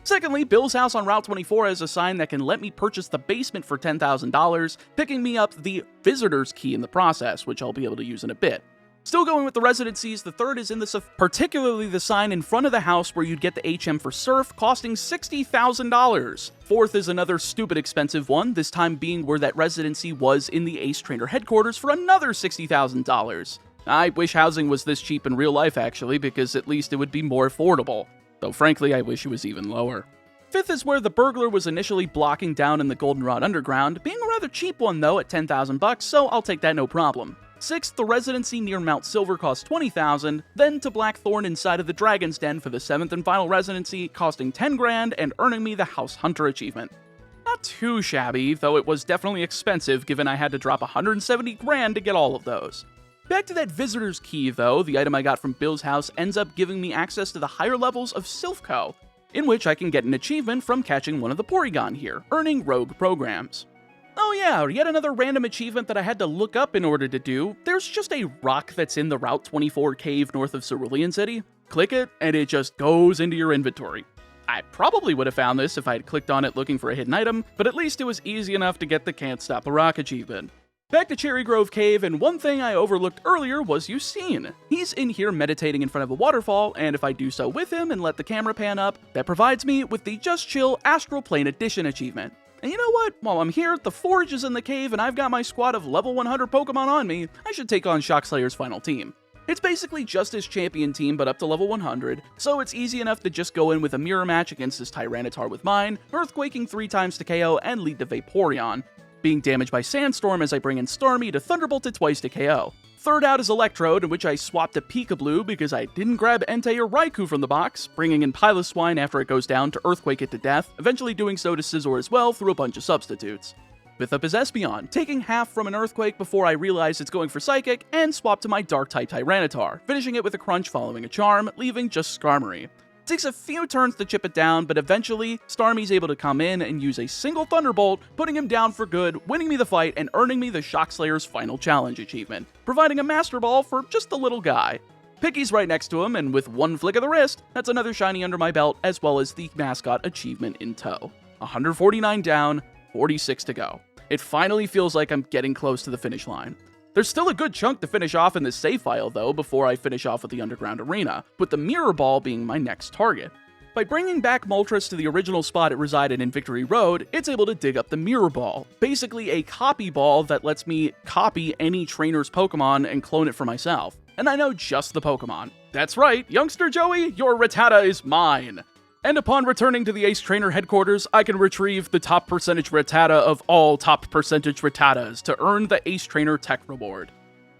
Secondly, Bill's house on Route 24 has a sign that can let me purchase the basement for $10,000, picking me up the visitor's key in the process, which I'll be able to use in a bit. Still going with the residencies, the third is in the particularly the sign in front of the house where you'd get the HM for Surf, costing $60,000. Fourth is another stupid expensive one, this time being where that residency was in the Ace Trainer headquarters for another $60,000. I wish housing was this cheap in real life actually, because at least it would be more affordable. Though frankly, I wish it was even lower. Fifth is where the burglar was initially blocking down in the Goldenrod Underground, being a rather cheap one though at $10,000, so I'll take that no problem. Sixth, the residency near Mount Silver cost $20,000, then to Blackthorn inside of the Dragon's Den for the 7th and final residency, costing $10,000 and earning me the House Hunter achievement. Not too shabby, though it was definitely expensive given I had to drop $170,000 to get all of those. Back to that visitor's key though, the item I got from Bill's house ends up giving me access to the higher levels of Silphco, in which I can get an achievement from catching one of the Porygon here, earning Rogue programs. Oh yeah, yet another random achievement that I had to look up in order to do. There's just a rock that's in the Route 24 cave north of Celadon City. Click it, and it just goes into your inventory. I probably would have found this if I had clicked on it looking for a hidden item, but at least it was easy enough to get the Can't Stop the Rock achievement. Back to Cherry Grove Cave, and one thing I overlooked earlier was Ucine. He's in here meditating in front of a waterfall, and if I do so with him and let the camera pan up, that provides me with the Just Chill Astral Plane Edition achievement. And you know what? While I'm here, the Forge is in the cave and I've got my squad of level 100 Pokemon on me, I should take on Shock Slayer's final team. It's basically just his champion team but up to level 100, so it's easy enough to just go in with a mirror match against his Tyranitar with mine, Earthquaking 3 times to KO and lead to Vaporeon, being damaged by Sandstorm as I bring in Starmie to Thunderbolt it twice to KO. Third out is Electrode, in which I swapped to Peekaboo because I didn't grab Entei or Raikou from the box, bringing in Piloswine after it goes down to Earthquake it to death, eventually doing so to Scizor as well through a bunch of substitutes. Fifth up is Espeon, taking half from an Earthquake before I realize it's going for Psychic, and swap to my Dark-type Tyranitar, finishing it with a Crunch following a Charm, leaving just Skarmory. It takes a few turns to chip it down, but eventually, Starmie's able to come in and use a single Thunderbolt, putting him down for good, winning me the fight, and earning me the Shock Slayer's Final Challenge achievement, providing a Master Ball for just a little guy. Picky's right next to him, and with one flick of the wrist, that's another shiny under my belt, as well as the Mascot achievement in tow. 149 down, 46 to go. It finally feels like I'm getting close to the finish line. There's still a good chunk to finish off in this save file though before I finish off with the Underground Arena, with the Mirror Ball being my next target. By bringing back Moltres to the original spot it resided in Victory Road, it's able to dig up the Mirror Ball, basically a copy ball that lets me copy any trainer's Pokemon and clone it for myself. And I know just the Pokemon. That's right, youngster Joey, your Rattata is mine! And upon returning to the Ace Trainer headquarters, I can retrieve the top percentage Rattata of all top percentage Rattatas to earn the Ace Trainer tech reward.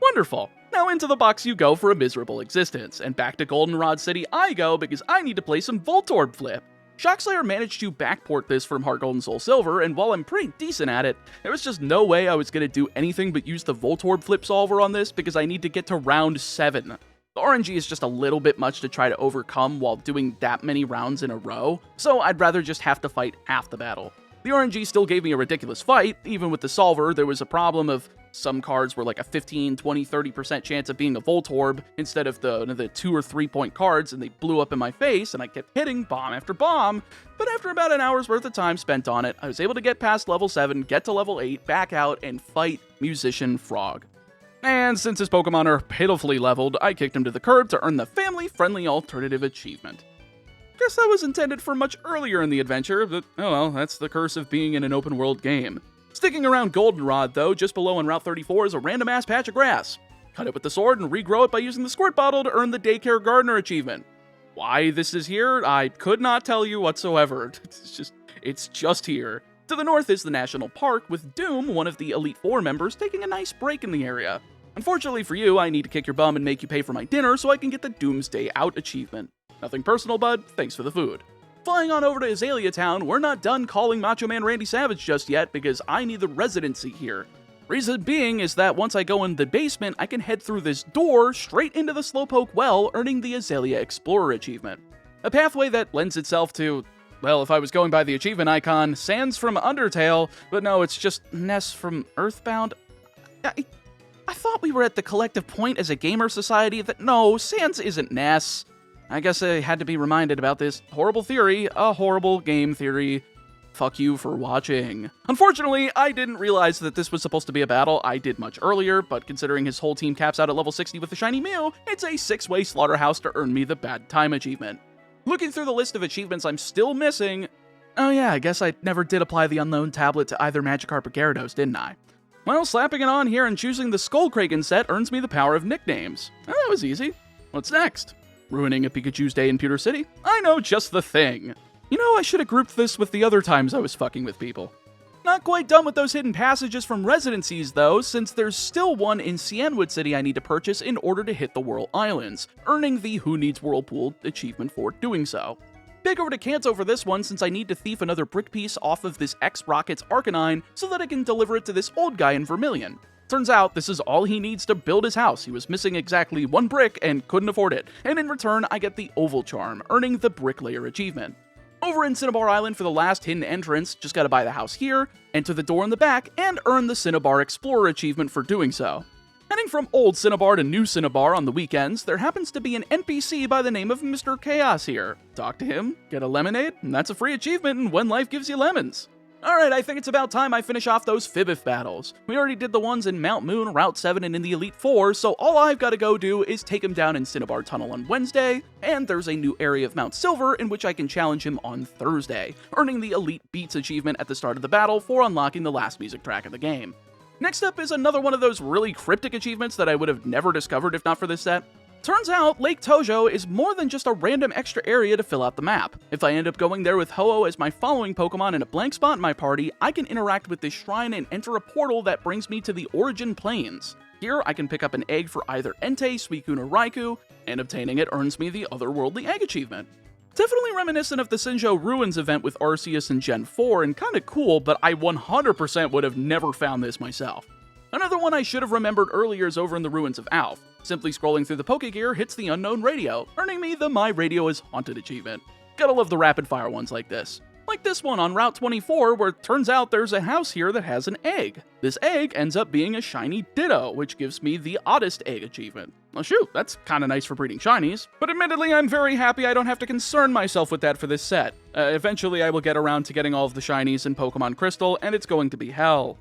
Wonderful! Now into the box you go for a miserable existence, and back to Goldenrod City I go because I need to play some Voltorb Flip. Shockslayer managed to backport this from Heart Gold and Soul Silver, and while I'm pretty decent at it, there was just no way I was going to do anything but use the Voltorb Flip solver on this because I need to get to round 7. The RNG is just a little bit much to try to overcome while doing that many rounds in a row, so I'd rather just have to fight half the battle. The RNG still gave me a ridiculous fight. Even with the solver, there was a problem of some cards were like a 15, 20, 30% chance of being a Voltorb instead of the 2 or 3 point cards, and they blew up in my face, and I kept hitting bomb after bomb. But after about an hour's worth of time spent on it, I was able to get past level 7, get to level 8, back out, and fight Musician Frog. And since his Pokemon are pitifully leveled, I kicked him to the curb to earn the family-friendly alternative achievement. Guess that was intended for much earlier in the adventure, but oh well, that's the curse of being in an open-world game. Sticking around Goldenrod, though, just below on Route 34 is a random-ass patch of grass. Cut it with the sword and regrow it by using the squirt bottle to earn the Daycare Gardener achievement. Why this is here, I could not tell you whatsoever. It's just here. To the north is the National Park, with Doom, one of the Elite Four members, taking a nice break in the area. Unfortunately for you, I need to kick your bum and make you pay for my dinner so I can get the Doomsday Out achievement. Nothing personal, bud. Thanks for the food. Flying on over to Azalea Town, we're not done calling Macho Man Randy Savage just yet because I need the residency here. Reason being is that once I go in the basement, I can head through this door straight into the Slowpoke Well, earning the Azalea Explorer achievement. A pathway that lends itself to, well, if I was going by the achievement icon, Sans from Undertale, but no, it's just Ness from Earthbound. I thought we were at the collective point as a gamer society that no, Sans isn't Ness. I guess I had to be reminded about this horrible theory, a horrible game theory. Fuck you for watching. Unfortunately, I didn't realize that this was supposed to be a battle. I did much earlier, but considering his whole team caps out at level 60 with the shiny Mew, it's a 6-way slaughterhouse to earn me the Bad Time achievement. Looking through the list of achievements I'm still missing... Oh yeah, I guess I never did apply the Unown Tablet to either Magikarp or Gyarados, didn't I? Well, slapping it on here and choosing the Skullkraken set earns me the power of nicknames. Oh, that was easy. What's next? Ruining a Pikachu's day in Pewter City? I know just the thing. You know, I should have grouped this with the other times I was fucking with people. Not quite done with those hidden passages from residencies, though, since there's still one in Cianwood City I need to purchase in order to hit the Whirl Islands, earning the Who Needs Whirlpool achievement for doing so. Big over to Kanto for this one since I need to thief another brick piece off of this X-Rocket's Arcanine so that I can deliver it to this old guy in Vermilion. Turns out this is all he needs to build his house. He was missing exactly 1 brick and couldn't afford it, and in return I get the Oval Charm, earning the Bricklayer achievement. Over in Cinnabar Island for the last hidden entrance, just gotta buy the house here, enter the door in the back, and earn the Cinnabar Explorer achievement for doing so. Heading from Old Cinnabar to New Cinnabar on the weekends, there happens to be an NPC by the name of Mr. Chaos here. Talk to him, get a lemonade, and that's a free achievement in When Life Gives You Lemons. Alright, I think it's about time I finish off those Fibif battles. We already did the ones in Mount Moon, Route 7, and in the Elite Four, so all I've got to go do is take him down in Cinnabar Tunnel on Wednesday, and there's a new area of Mount Silver in which I can challenge him on Thursday, earning the Elite Beats achievement at the start of the battle for unlocking the last music track of the game. Next up is another one of those really cryptic achievements that I would have never discovered if not for this set. Turns out, Lake Tojo is more than just a random extra area to fill out the map. If I end up going there with Ho-Oh as my following Pokemon in a blank spot in my party, I can interact with this shrine and enter a portal that brings me to the Origin Plains. Here, I can pick up an egg for either Entei, Suicune, or Raikou, and obtaining it earns me the Otherworldly Egg achievement. Definitely reminiscent of the Sinjo Ruins event with Arceus in Gen 4 and kinda cool, but I 100% would have never found this myself. Another one I should have remembered earlier is over in the Ruins of Alph. Simply scrolling through the Pokegear hits the unknown radio, earning me the My Radio is Haunted achievement. Gotta love the rapid fire ones like this. Like this one on Route 24, where it turns out there's a house here that has an egg. This egg ends up being a shiny Ditto, which gives me the Oddest Egg achievement. Well shoot, that's kinda nice for breeding shinies, but admittedly I'm very happy I don't have to concern myself with that for this set. Eventually I will get around to getting all of the shinies in Pokemon Crystal, and it's going to be hell.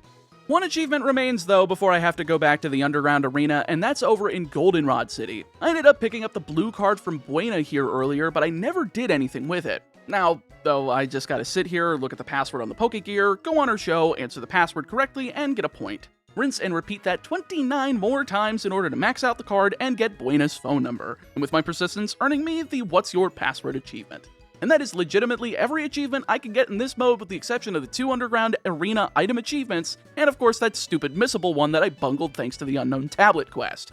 One achievement remains though before I have to go back to the underground arena, and that's over in Goldenrod City. I ended up picking up the blue card from Buena here earlier, but I never did anything with it. Now, though, I just gotta sit here, look at the password on the Pokegear, go on our show, answer the password correctly, and get a point. Rinse and repeat that 29 more times in order to max out the card and get Buena's phone number, and with my persistence earning me the What's Your Password achievement. And that is legitimately every achievement I can get in this mode with the exception of the 2 underground arena item achievements, and of course that stupid missable one that I bungled thanks to the Unown Tablet quest.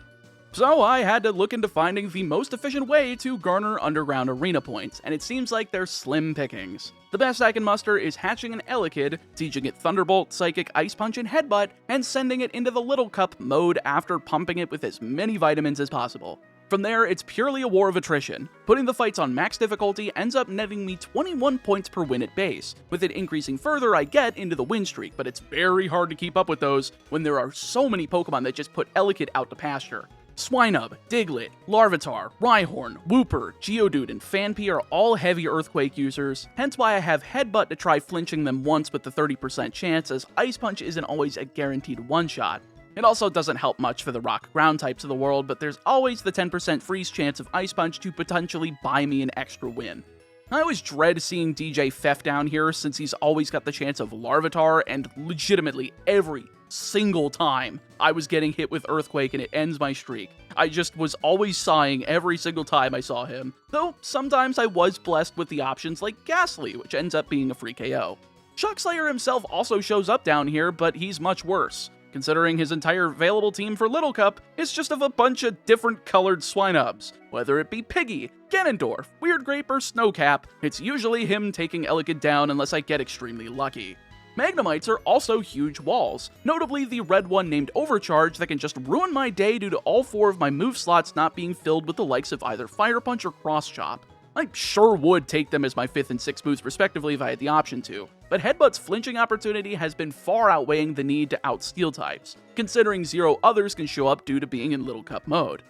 So I had to look into finding the most efficient way to garner underground arena points, and it seems like they're slim pickings. The best I can muster is hatching an Elekid, teaching it Thunderbolt, Psychic, Ice Punch, and Headbutt, and sending it into the Little Cup mode after pumping it with as many vitamins as possible. From there, it's purely a war of attrition. Putting the fights on max difficulty ends up netting me 21 points per win at base. With it increasing further, I get into the win streak, but it's very hard to keep up with those when there are so many Pokemon that just put Elekid out to pasture. Swinub, Diglett, Larvitar, Rhyhorn, Wooper, Geodude, and Phanpy are all heavy Earthquake users, hence why I have Headbutt to try flinching them once with the 30% chance, as Ice Punch isn't always a guaranteed one-shot. It also doesn't help much for the rock ground types of the world, but there's always the 10% freeze chance of Ice Punch to potentially buy me an extra win. I always dread seeing DJ Fef down here since he's always got the chance of Larvitar, and legitimately every single time I was getting hit with Earthquake and it ends my streak. I just was always sighing every single time I saw him, though sometimes I was blessed with the options like Ghastly, which ends up being a free KO. Shockslayer himself also shows up down here, but he's much worse, considering his entire available team for Little Cup is just of a bunch of different colored Swinubs. Whether it be Piggy, Ganondorf, Weird Grape, or Snowcap, it's usually him taking Elekid down unless I get extremely lucky. Magnemites are also huge walls, notably the red one named Overcharge that can just ruin my day due to all 4 of my move slots not being filled with the likes of either Fire Punch or Cross Chop. I sure would take them as my 5th and 6th moves respectively if I had the option to, but Headbutt's flinching opportunity has been far outweighing the need to out-Steel types, considering 0 others can show up due to being in Little Cup mode.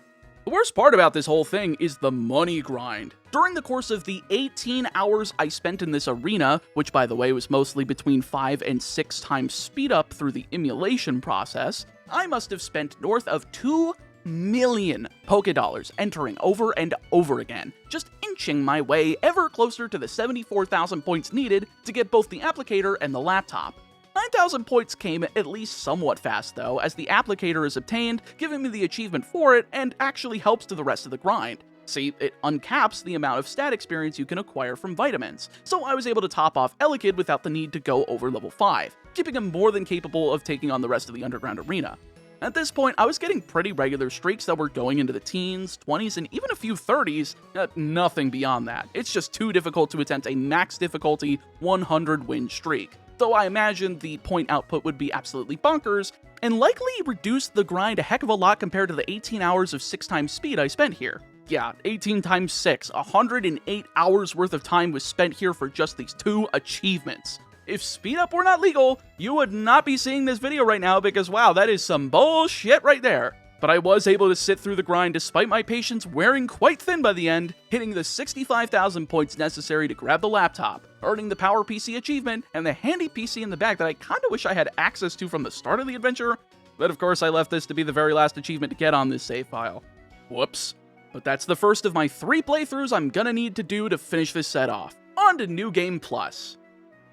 The worst part about this whole thing is the money grind. During the course of the 18 hours I spent in this arena, which by the way was mostly between 5 and 6 times speed up through the emulation process, I must have spent north of 2 million Pokédollars entering over and over again, just inching my way ever closer to the 74,000 points needed to get both the applicator and the laptop. 9,000 points came at least somewhat fast though, as the applicator is obtained, giving me the achievement for it, and actually helps to the rest of the grind. See, it uncaps the amount of stat experience you can acquire from vitamins, so I was able to top off Elekid without the need to go over level 5, keeping him more than capable of taking on the rest of the underground arena. At this point, I was getting pretty regular streaks that were going into the teens, 20s, and even a few 30s, nothing beyond that. It's just too difficult to attempt a max difficulty 100 win streak. Though I imagine the point output would be absolutely bonkers, and likely reduce the grind a heck of a lot compared to the 18 hours of 6 times speed I spent here. Yeah, 18 times 6, 108 hours worth of time was spent here for just these 2 achievements. If speed up were not legal, you would not be seeing this video right now because wow, that is some bullshit right there. But I was able to sit through the grind despite my patience wearing quite thin by the end, hitting the 65,000 points necessary to grab the laptop, earning the Power PC achievement, and the handy PC in the back that I kinda wish I had access to from the start of the adventure, but of course I left this to be the very last achievement to get on this save file. Whoops. But that's the first of my 3 playthroughs I'm gonna need to do to finish this set off. On to New Game Plus.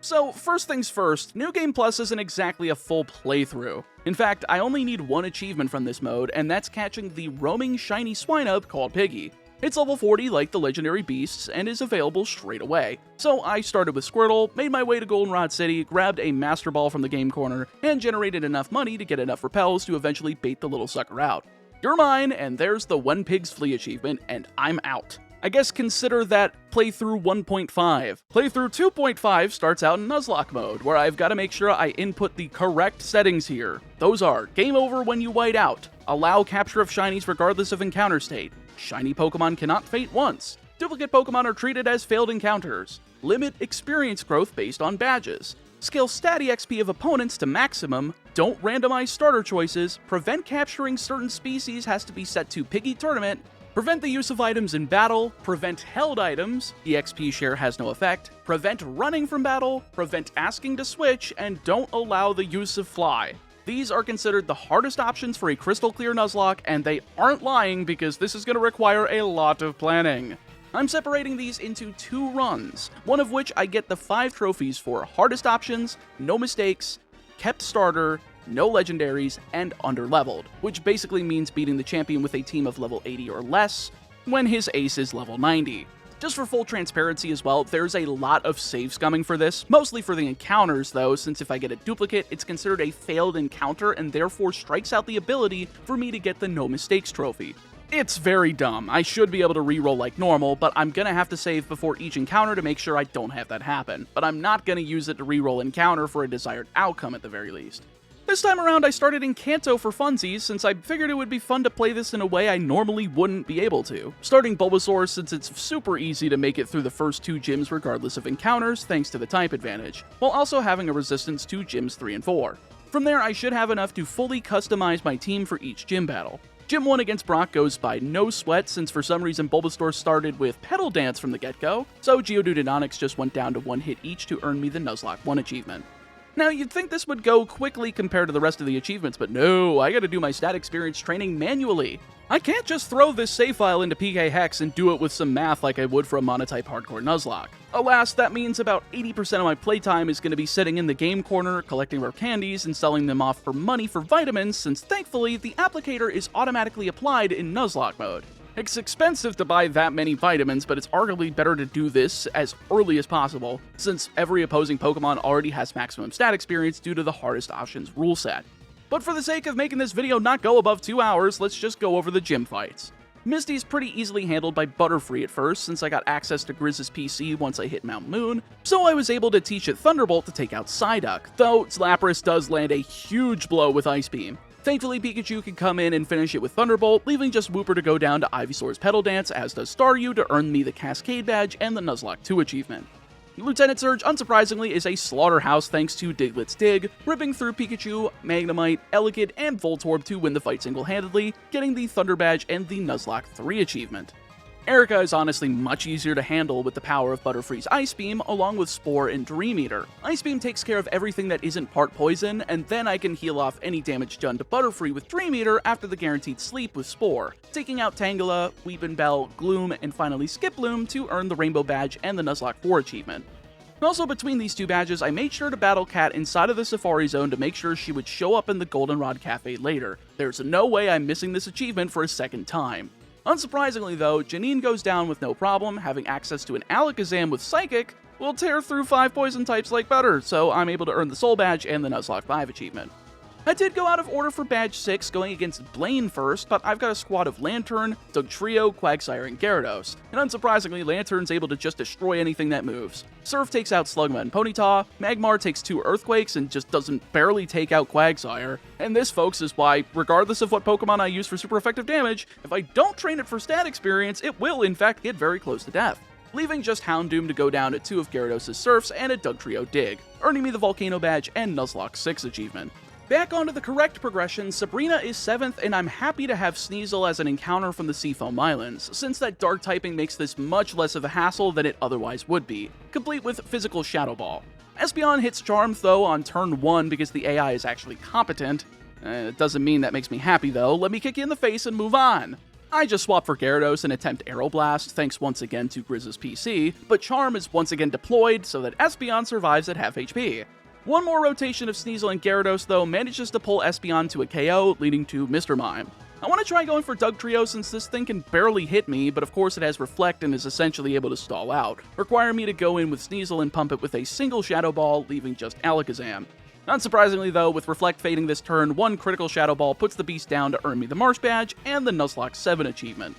So, first things first, New Game Plus isn't exactly a full playthrough. In fact, I only need 1 achievement from this mode, and that's catching the roaming shiny Swinub called Piggy. It's level 40 like the legendary beasts, and is available straight away. So I started with Squirtle, made my way to Goldenrod City, grabbed a Master Ball from the game corner, and generated enough money to get enough repels to eventually bait the little sucker out. You're mine, and there's the When Pigs Flee achievement, and I'm out. I guess consider that playthrough 1.5. Playthrough 2.5 starts out in Nuzlocke mode, where I've got to make sure I input the correct settings here. Those are game over when you white out, allow capture of shinies regardless of encounter state, shiny Pokemon cannot faint once, duplicate Pokemon are treated as failed encounters, limit experience growth based on badges, scale stat EXP of opponents to maximum, don't randomize starter choices, prevent capturing certain species has to be set to Piggy Tournament, prevent the use of items in battle, prevent held items, EXP share has no effect, prevent running from battle, prevent asking to switch, and don't allow the use of fly. These are considered the hardest options for a crystal clear Nuzlocke, and they aren't lying because this is going to require a lot of planning. I'm separating these into 2 runs, one of which I get the 5 trophies for hardest options, no mistakes, kept starter, no legendaries, and underleveled, which basically means beating the champion with a team of level 80 or less when his ace is level 90. Just for full transparency as well, there's a lot of save scumming for this, mostly for the encounters though, since if I get a duplicate, it's considered a failed encounter and therefore strikes out the ability for me to get the no mistakes trophy. It's very dumb. I should be able to reroll like normal, but I'm gonna have to save before each encounter to make sure I don't have that happen. But I'm not gonna use it to reroll encounter for a desired outcome at the very least. This time around, I started in Kanto for funsies, since I figured it would be fun to play this in a way I normally wouldn't be able to. Starting Bulbasaur since it's super easy to make it through the first 2 gyms regardless of encounters thanks to the type advantage, while also having a resistance to gyms 3 and 4. From there, I should have enough to fully customize my team for each gym battle. Gym 1 against Brock goes by no sweat since for some reason Bulbasaur started with Petal Dance from the get-go, so Geodude and Onix just went down to 1 hit each to earn me the Nuzlocke 1 achievement. Now, you'd think this would go quickly compared to the rest of the achievements, but no, I gotta do my stat experience training manually. I can't just throw this save file into PK Hex and do it with some math like I would for a monotype hardcore Nuzlocke. Alas, that means about 80% of my playtime is going to be sitting in the game corner, collecting rare candies, and selling them off for money for vitamins, since thankfully, the applicator is automatically applied in Nuzlocke mode. It's expensive to buy that many vitamins, but it's arguably better to do this as early as possible, since every opposing Pokemon already has maximum stat experience due to the hardest options rule set. But for the sake of making this video not go above 2 hours, let's just go over the gym fights. Misty's pretty easily handled by Butterfree at first, since I got access to Grizz's PC once I hit Mount Moon, so I was able to teach it Thunderbolt to take out Psyduck, though Lapras does land a huge blow with Ice Beam. Thankfully, Pikachu can come in and finish it with Thunderbolt, leaving just Wooper to go down to Ivysaur's Petal Dance, as does Staryu to earn me the Cascade Badge and the Nuzlocke 2 achievement. Lieutenant Surge, unsurprisingly, is a slaughterhouse thanks to Diglett's Dig, ripping through Pikachu, Magnemite, Elekid, and Voltorb to win the fight single-handedly, getting the Thunder Badge and the Nuzlocke 3 achievement. Erica is honestly much easier to handle with the power of Butterfree's Ice Beam, along with Spore and Dream Eater. Ice Beam takes care of everything that isn't part poison, and then I can heal off any damage done to Butterfree with Dream Eater after the guaranteed sleep with Spore, taking out Tangela, Weepinbell, Gloom, and finally Skiploom to earn the Rainbow Badge and the Nuzlocke 4 achievement. Also, between these 2 badges, I made sure to battle Cat inside of the Safari Zone to make sure she would show up in the Goldenrod Cafe later. There's no way I'm missing this achievement for a second time. Unsurprisingly though, Janine goes down with no problem, having access to an Alakazam with Psychic will tear through 5 poison types like butter, so I'm able to earn the Soul Badge and the Nuzlocke 5 achievement. I did go out of order for Badge 6, going against Blaine first, but I've got a squad of Lantern, Dugtrio, Quagsire, and Gyarados, and unsurprisingly, Lantern's able to just destroy anything that moves. Surf takes out Slugma and Ponyta, Magmar takes 2 Earthquakes and just doesn't barely take out Quagsire, and this, folks, is why, regardless of what Pokemon I use for super effective damage, if I don't train it for stat experience, it will in fact get very close to death, leaving just Houndoom to go down at 2 of Gyarados' Surfs and a Dugtrio Dig, earning me the Volcano Badge and Nuzlocke 6 achievement. Back onto the correct progression, Sabrina is 7th, and I'm happy to have Sneasel as an encounter from the Seafoam Islands, since that dark typing makes this much less of a hassle than it otherwise would be, complete with physical Shadow Ball. Espeon hits Charm though on turn 1 because the AI is actually competent. It doesn't mean that makes me happy though, let me kick you in the face and move on. I just swap for Gyarados and attempt Aeroblast, thanks once again to Grizz's PC, but Charm is once again deployed so that Espeon survives at half HP. One more rotation of Sneasel and Gyarados, though, manages to pull Espeon to a KO, leading to Mr. Mime. I want to try going for Dugtrio since this thing can barely hit me, but of course it has Reflect and is essentially able to stall out, requiring me to go in with Sneasel and pump it with a single Shadow Ball, leaving just Alakazam. Unsurprisingly though, with Reflect fading this turn, 1 critical Shadow Ball puts the beast down to earn me the Marsh Badge and the Nuzlocke 7 achievement.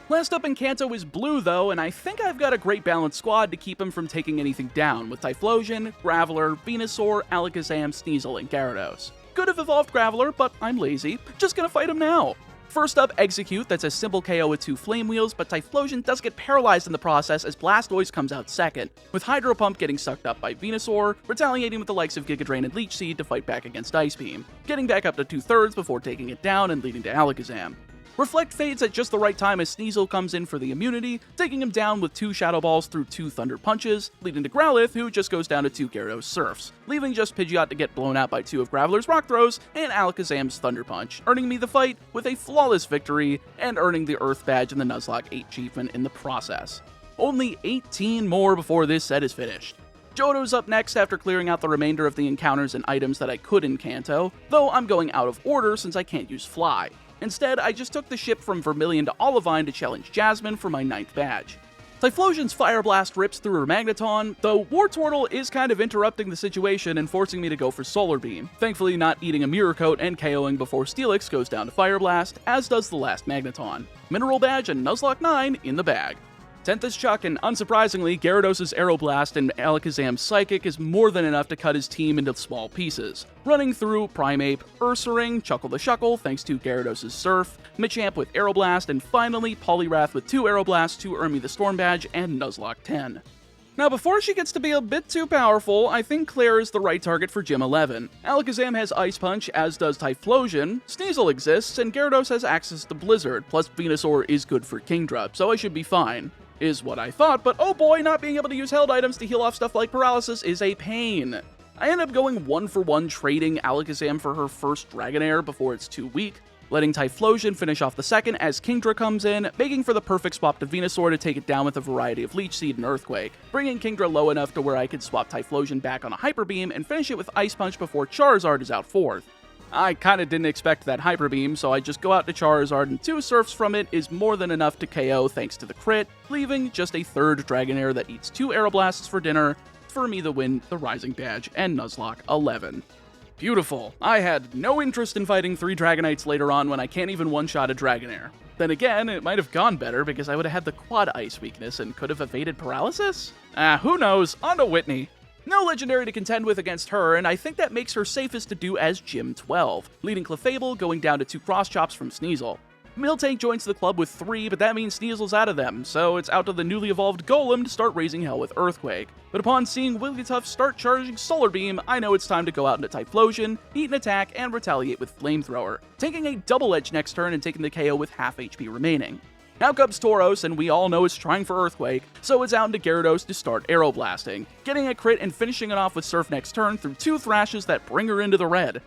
Last up in Kanto is Blue though, and I think I've got a great balanced squad to keep him from taking anything down, with Typhlosion, Graveler, Venusaur, Alakazam, Sneasel, and Gyarados. Could have evolved Graveler, but I'm lazy. Just gonna fight him now. First up, Execute, that's a simple KO with 2 Flame Wheels, but Typhlosion does get paralyzed in the process as Blastoise comes out second, with Hydro Pump getting sucked up by Venusaur, retaliating with the likes of Giga Drain and Leech Seed to fight back against Ice Beam, getting back up to 2/3 before taking it down and leading to Alakazam. Reflect fades at just the right time as Sneasel comes in for the immunity, taking him down with 2 Shadow Balls through 2 Thunder Punches, leading to Growlithe, who just goes down to 2 Gyarados Surfs, leaving just Pidgeot to get blown out by 2 of Graveler's Rock Throws and Alakazam's Thunder Punch, earning me the fight with a flawless victory and earning the Earth Badge and the Nuzlocke 8 achievement in the process. Only 18 more before this set is finished. Johto's up next after clearing out the remainder of the encounters and items that I could in Kanto, though I'm going out of order since I can't use Fly. Instead, I just took the ship from Vermilion to Olivine to challenge Jasmine for my 9th badge. Typhlosion's Fire Blast rips through her Magneton, though Wartortle is kind of interrupting the situation and forcing me to go for Solar Beam, thankfully not eating a Mirror Coat and KOing before Steelix goes down to Fire Blast, as does the last Magneton. Mineral Badge and Nuzlocke 9 in the bag. 10th is Chuck, and unsurprisingly, Gyarados' Aeroblast and Alakazam's Psychic is more than enough to cut his team into small pieces, running through Primeape, Ursaring, Chuckle the Shuckle thanks to Gyarados' Surf, Machamp with Aeroblast, and finally Poliwrath with 2 Aeroblasts to earn me the Storm Badge and Nuzlocke 10. Now, before she gets to be a bit too powerful, I think Claire is the right target for Gym 11. Alakazam has Ice Punch, as does Typhlosion, Sneasel exists, and Gyarados has access to Blizzard, plus Venusaur is good for Kingdra, so I should be fine. Is what I thought, but oh boy, not being able to use held items to heal off stuff like paralysis is a pain. I end up going 1-for-1 trading Alakazam for her first Dragonair before it's too weak, letting Typhlosion finish off the second as Kingdra comes in, making for the perfect swap to Venusaur to take it down with a variety of Leech Seed and Earthquake, bringing Kingdra low enough to where I could swap Typhlosion back on a Hyper Beam and finish it with Ice Punch before Charizard is out 4th. I kinda didn't expect that Hyper Beam, so I just go out to Charizard, and 2 Surfs from it is more than enough to KO thanks to the crit, leaving just a 3rd Dragonair that eats 2 Aeroblasts for dinner, for me to win the Rising Badge and Nuzlocke 11. Beautiful. I had no interest in fighting 3 Dragonites later on when I can't even one-shot a Dragonair. Then again, it might have gone better because I would have had the Quad Ice weakness and could have evaded paralysis? Who knows? On to Whitney. No legendary to contend with against her, and I think that makes her safest to do as Gym 12, leading Clefable going down to 2 Cross Chops from Sneasel. Miltank joins the club with 3, but that means Sneasel's out of them, so it's out to the newly evolved Golem to start raising hell with Earthquake. But upon seeing Wigglytuff start charging Solar Beam, I know it's time to go out into Typhlosion, eat an attack, and retaliate with Flamethrower, taking a double edge next turn and taking the KO with half HP remaining. Now comes Tauros, and we all know it's trying for Earthquake, so it's out into Gyarados to start Aeroblasting, getting a crit and finishing it off with Surf next turn through 2 Thrashes that bring her into the red.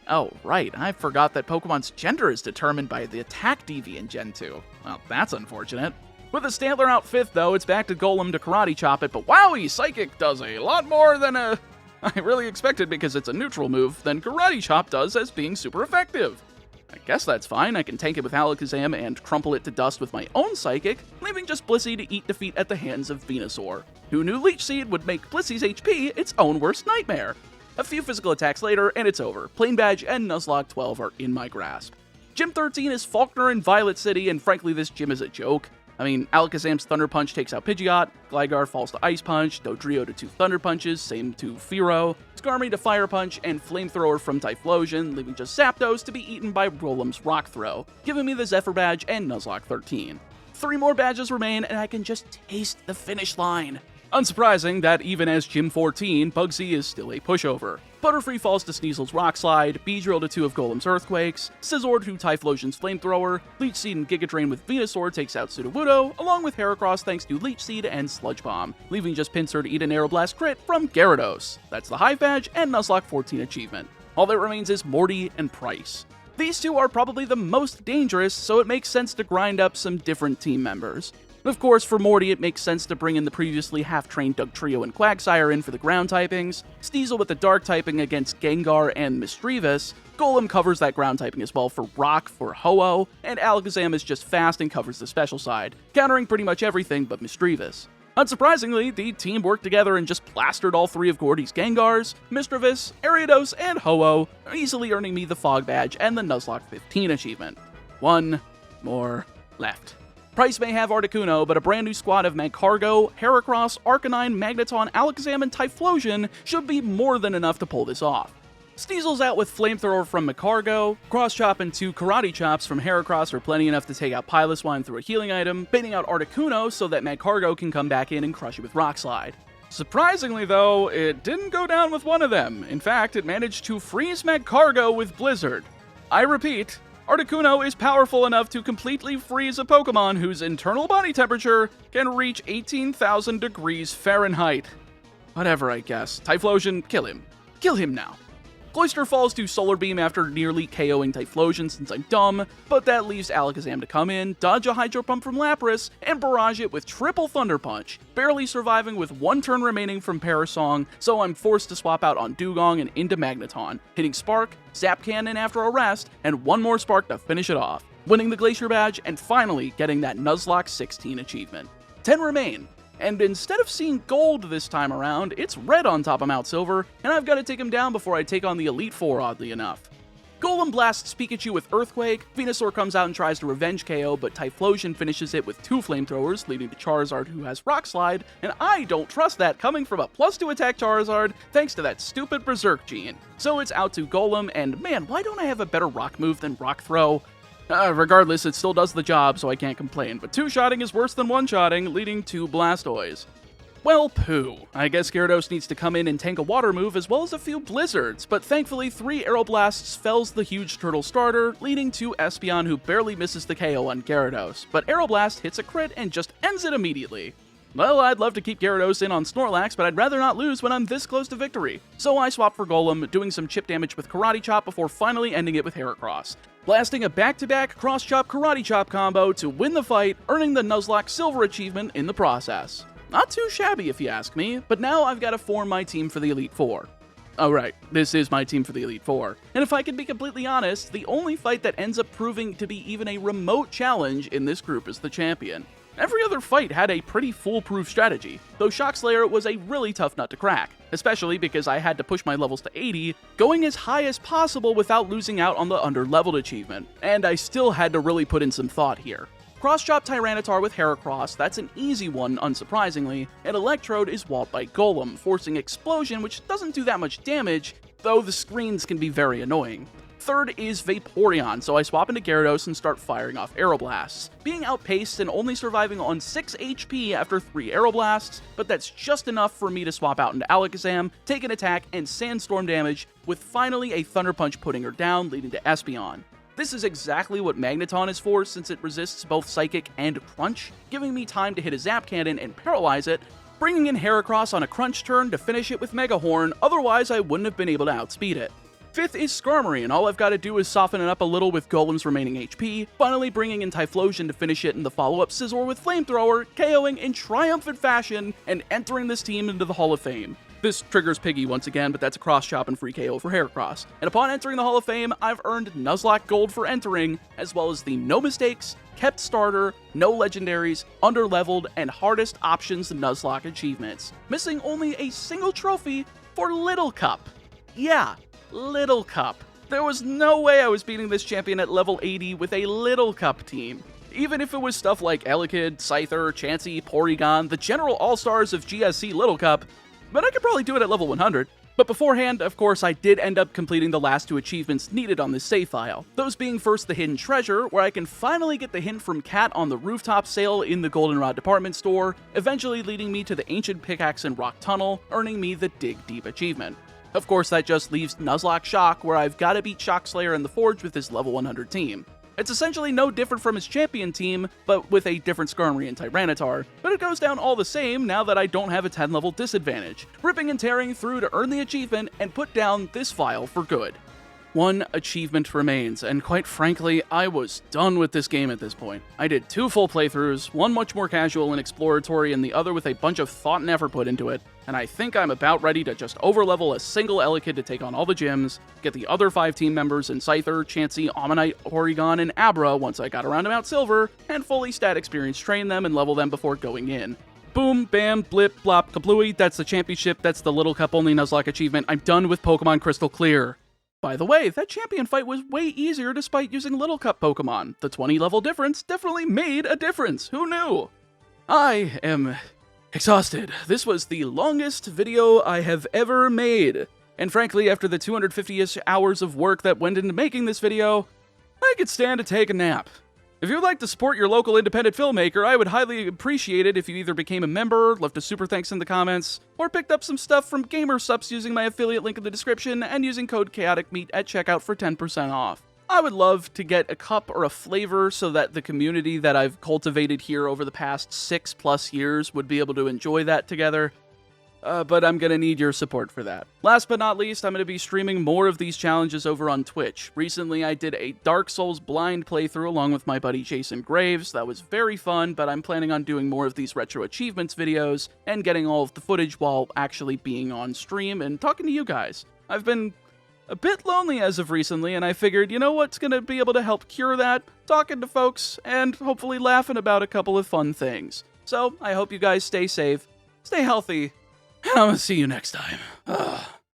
Oh, right, I forgot that Pokemon's gender is determined by the attack DV in Gen 2. Well, that's unfortunate. With the Stantler out 5th, though, it's back to Golem to Karate Chop it, but wowie, Psychic does a lot more than I really expected because it's a neutral move than Karate Chop does as being super effective. I guess that's fine, I can tank it with Alakazam and crumple it to dust with my own Psychic, leaving just Blissey to eat defeat at the hands of Venusaur. Who knew Leech Seed would make Blissey's HP its own worst nightmare? A few physical attacks later, and it's over. Plain Badge and Nuzlocke 12 are in my grasp. Gym 13 is Faulkner in Violet City, and frankly this gym is a joke. I mean, Alakazam's Thunder Punch takes out Pidgeot, Gligar falls to Ice Punch, Dodrio to 2 Thunder Punches, same to Fearow, Skarmory to Fire Punch, and Flamethrower from Typhlosion, leaving just Zapdos to be eaten by Golem's Rock Throw, giving me the Zephyr Badge and Nuzlocke 13. 3 more badges remain, and I can just taste the finish line. Unsurprising that even as Gym 14, Bugsy is still a pushover. Butterfree falls to Sneasel's Rock Slide, Beedrill to 2 of Golem's Earthquakes, Scizor to Typhlosion's Flamethrower, Leech Seed and Giga Drain with Venusaur takes out Sudowoodo, along with Heracross thanks to Leech Seed and Sludge Bomb, leaving just Pinsir to eat an Aeroblast crit from Gyarados. That's the Hive Badge and Nuzlocke 14 achievement. All that remains is Morty and Price. These 2 are probably the most dangerous, so it makes sense to grind up some different team members. Of course, for Morty, it makes sense to bring in the previously half-trained Dugtrio and Quagsire in for the ground typings, Sneasel with the dark typing against Gengar and Misdreavus, Golem covers that ground typing as well for Rock for Ho-Oh, and Alakazam is just fast and covers the special side, countering pretty much everything but Misdreavus. Unsurprisingly, the team worked together and just plastered all 3 of Gordy's Gengars, Misdreavus, Ariados, and Ho-Oh, easily earning me the Fog Badge and the Nuzlocke 15 achievement. 1 more left. Price may have Articuno, but a brand new squad of Magcargo, Heracross, Arcanine, Magneton, Alakazam, and Typhlosion should be more than enough to pull this off. Sneasel's out with Flamethrower from Magcargo, Cross Chop and 2 Karate Chops from Heracross are plenty enough to take out Piloswine through a healing item, baiting out Articuno so that Magcargo can come back in and crush it with Rock Slide. Surprisingly though, it didn't go down with one of them. In fact, it managed to freeze Magcargo with Blizzard. I repeat, Articuno is powerful enough to completely freeze a Pokemon whose internal body temperature can reach 18,000 degrees Fahrenheit. Whatever, I guess. Typhlosion, kill him. Kill him now. Cloyster falls to Solar Beam after nearly KOing Typhlosion since I'm dumb, but that leaves Alakazam to come in, dodge a Hydro Pump from Lapras, and barrage it with triple Thunder Punch, barely surviving with 1 turn remaining from Parasong, so I'm forced to swap out on Dugong and into Magneton, hitting Spark, Zap Cannon after a rest, and 1 more Spark to finish it off, winning the Glacier Badge and finally getting that Nuzlocke 16 achievement. 10 remain. And instead of seeing gold this time around, it's red on top of Mount Silver, and I've got to take him down before I take on the Elite Four, oddly enough. Golem blasts Pikachu with Earthquake, Venusaur comes out and tries to revenge KO, but Typhlosion finishes it with 2 Flamethrowers, leading to Charizard who has Rock Slide, and I don't trust that coming from a +2 attack Charizard thanks to that stupid Berserk gene. So it's out to Golem, and man, why don't I have a better rock move than Rock Throw? Regardless, it still does the job, so I can't complain, but 2-shotting is worse than 1-shotting, leading to Blastoise. Well, poo. I guess Gyarados needs to come in and tank a water move as well as a few blizzards, but thankfully 3 Aeroblasts fells the huge turtle starter, leading to Espeon who barely misses the KO on Gyarados, but Aeroblast hits a crit and just ends it immediately. Well, I'd love to keep Gyarados in on Snorlax, but I'd rather not lose when I'm this close to victory. So I swap for Golem, doing some chip damage with Karate Chop before finally ending it with Heracross, blasting a back-to-back Cross Chop Karate Chop combo to win the fight, earning the Nuzlocke Silver achievement in the process. Not too shabby if you ask me, but now I've got to form my team for the Elite Four. Oh right, this is my team for the Elite Four. And if I can be completely honest, the only fight that ends up proving to be even a remote challenge in this group is the champion. Every other fight had a pretty foolproof strategy, though Shock Slayer was a really tough nut to crack, especially because I had to push my levels to 80, going as high as possible without losing out on the under-leveled achievement, and I still had to really put in some thought here. Cross-chop Tyranitar with Heracross, that's an easy one, unsurprisingly, and Electrode is walled by Golem, forcing Explosion, which doesn't do that much damage, though the screens can be very annoying. Third is Vaporeon, so I swap into Gyarados and start firing off Aeroblasts, being outpaced and only surviving on 6 HP after 3 Aeroblasts, but that's just enough for me to swap out into Alakazam, take an attack, and Sandstorm damage, with finally a Thunder Punch putting her down, leading to Espeon. This is exactly what Magneton is for, since it resists both Psychic and Crunch, giving me time to hit a Zap Cannon and paralyze it, bringing in Heracross on a Crunch turn to finish it with Mega Horn, otherwise I wouldn't have been able to outspeed it. Fifth is Skarmory, and all I've got to do is soften it up a little with Golem's remaining HP, finally bringing in Typhlosion to finish it in the follow-up Scizor with Flamethrower, KOing in triumphant fashion, and entering this team into the Hall of Fame. This triggers Piggy once again, but that's a Cross Chop and free KO for Heracross. And upon entering the Hall of Fame, I've earned Nuzlocke Gold for entering, as well as the No Mistakes, Kept Starter, No Legendaries, Underleveled, and Hardest Options Nuzlocke achievements, missing only a single trophy for Little Cup. Yeah, Little Cup. There was no way I was beating this champion at level 80 with a Little Cup team. Even if it was stuff like Elekid, Scyther, Chansey, Porygon, the general all-stars of GSC Little Cup, but I could probably do it at level 100. But beforehand, of course, I did end up completing the last 2 achievements needed on this save file. Those being first the Hidden Treasure, where I can finally get the hint from Cat on the rooftop sale in the Goldenrod department store, eventually leading me to the Ancient Pickaxe and Rock Tunnel, earning me the Dig Deep achievement. Of course, that just leaves Nuzlocke Shock, where I've got to beat Shock Slayer in the Forge with his level 100 team. It's essentially no different from his champion team, but with a different Skarmory and Tyranitar, but it goes down all the same now that I don't have a 10 level disadvantage, ripping and tearing through to earn the achievement and put down this file for good. 1 achievement remains, and quite frankly, I was done with this game at this point. I did 2 full playthroughs, one much more casual and exploratory, and the other with a bunch of thought and effort put into it, and I think I'm about ready to just overlevel a single Elekid to take on all the gyms, get the other 5 team members in Scyther, Chansey, Ammonite, Porygon, and Abra once I got around to Mount Silver, and fully stat experience train them and level them before going in. Boom, bam, blip, blop, kablooey, that's the championship, that's the Little Cup only Nuzlocke achievement, I'm done with Pokemon Crystal Clear. By the way, that champion fight was way easier despite using Little Cup Pokemon. The 20 level difference definitely made a difference. Who knew? I am exhausted. This was the longest video I have ever made. And frankly, after the 250-ish hours of work that went into making this video, I could stand to take a nap. If you would like to support your local independent filmmaker, I would highly appreciate it if you either became a member, left a super thanks in the comments, or picked up some stuff from GamerSupps using my affiliate link in the description and using code ChaoticMeat at checkout for 10% off. I would love to get a cup or a flavor so that the community that I've cultivated here over the past 6+ years would be able to enjoy that together. But I'm gonna need your support for that. Last but not least, I'm gonna be streaming more of these challenges over on Twitch. Recently, I did a Dark Souls blind playthrough along with my buddy Jason Graves. That was very fun, but I'm planning on doing more of these Retro Achievements videos and getting all of the footage while actually being on stream and talking to you guys. I've been a bit lonely as of recently, and I figured, you know what's gonna be able to help cure that? Talking to folks and hopefully laughing about a couple of fun things. So, I hope you guys stay safe, stay healthy, and I'm gonna see you next time.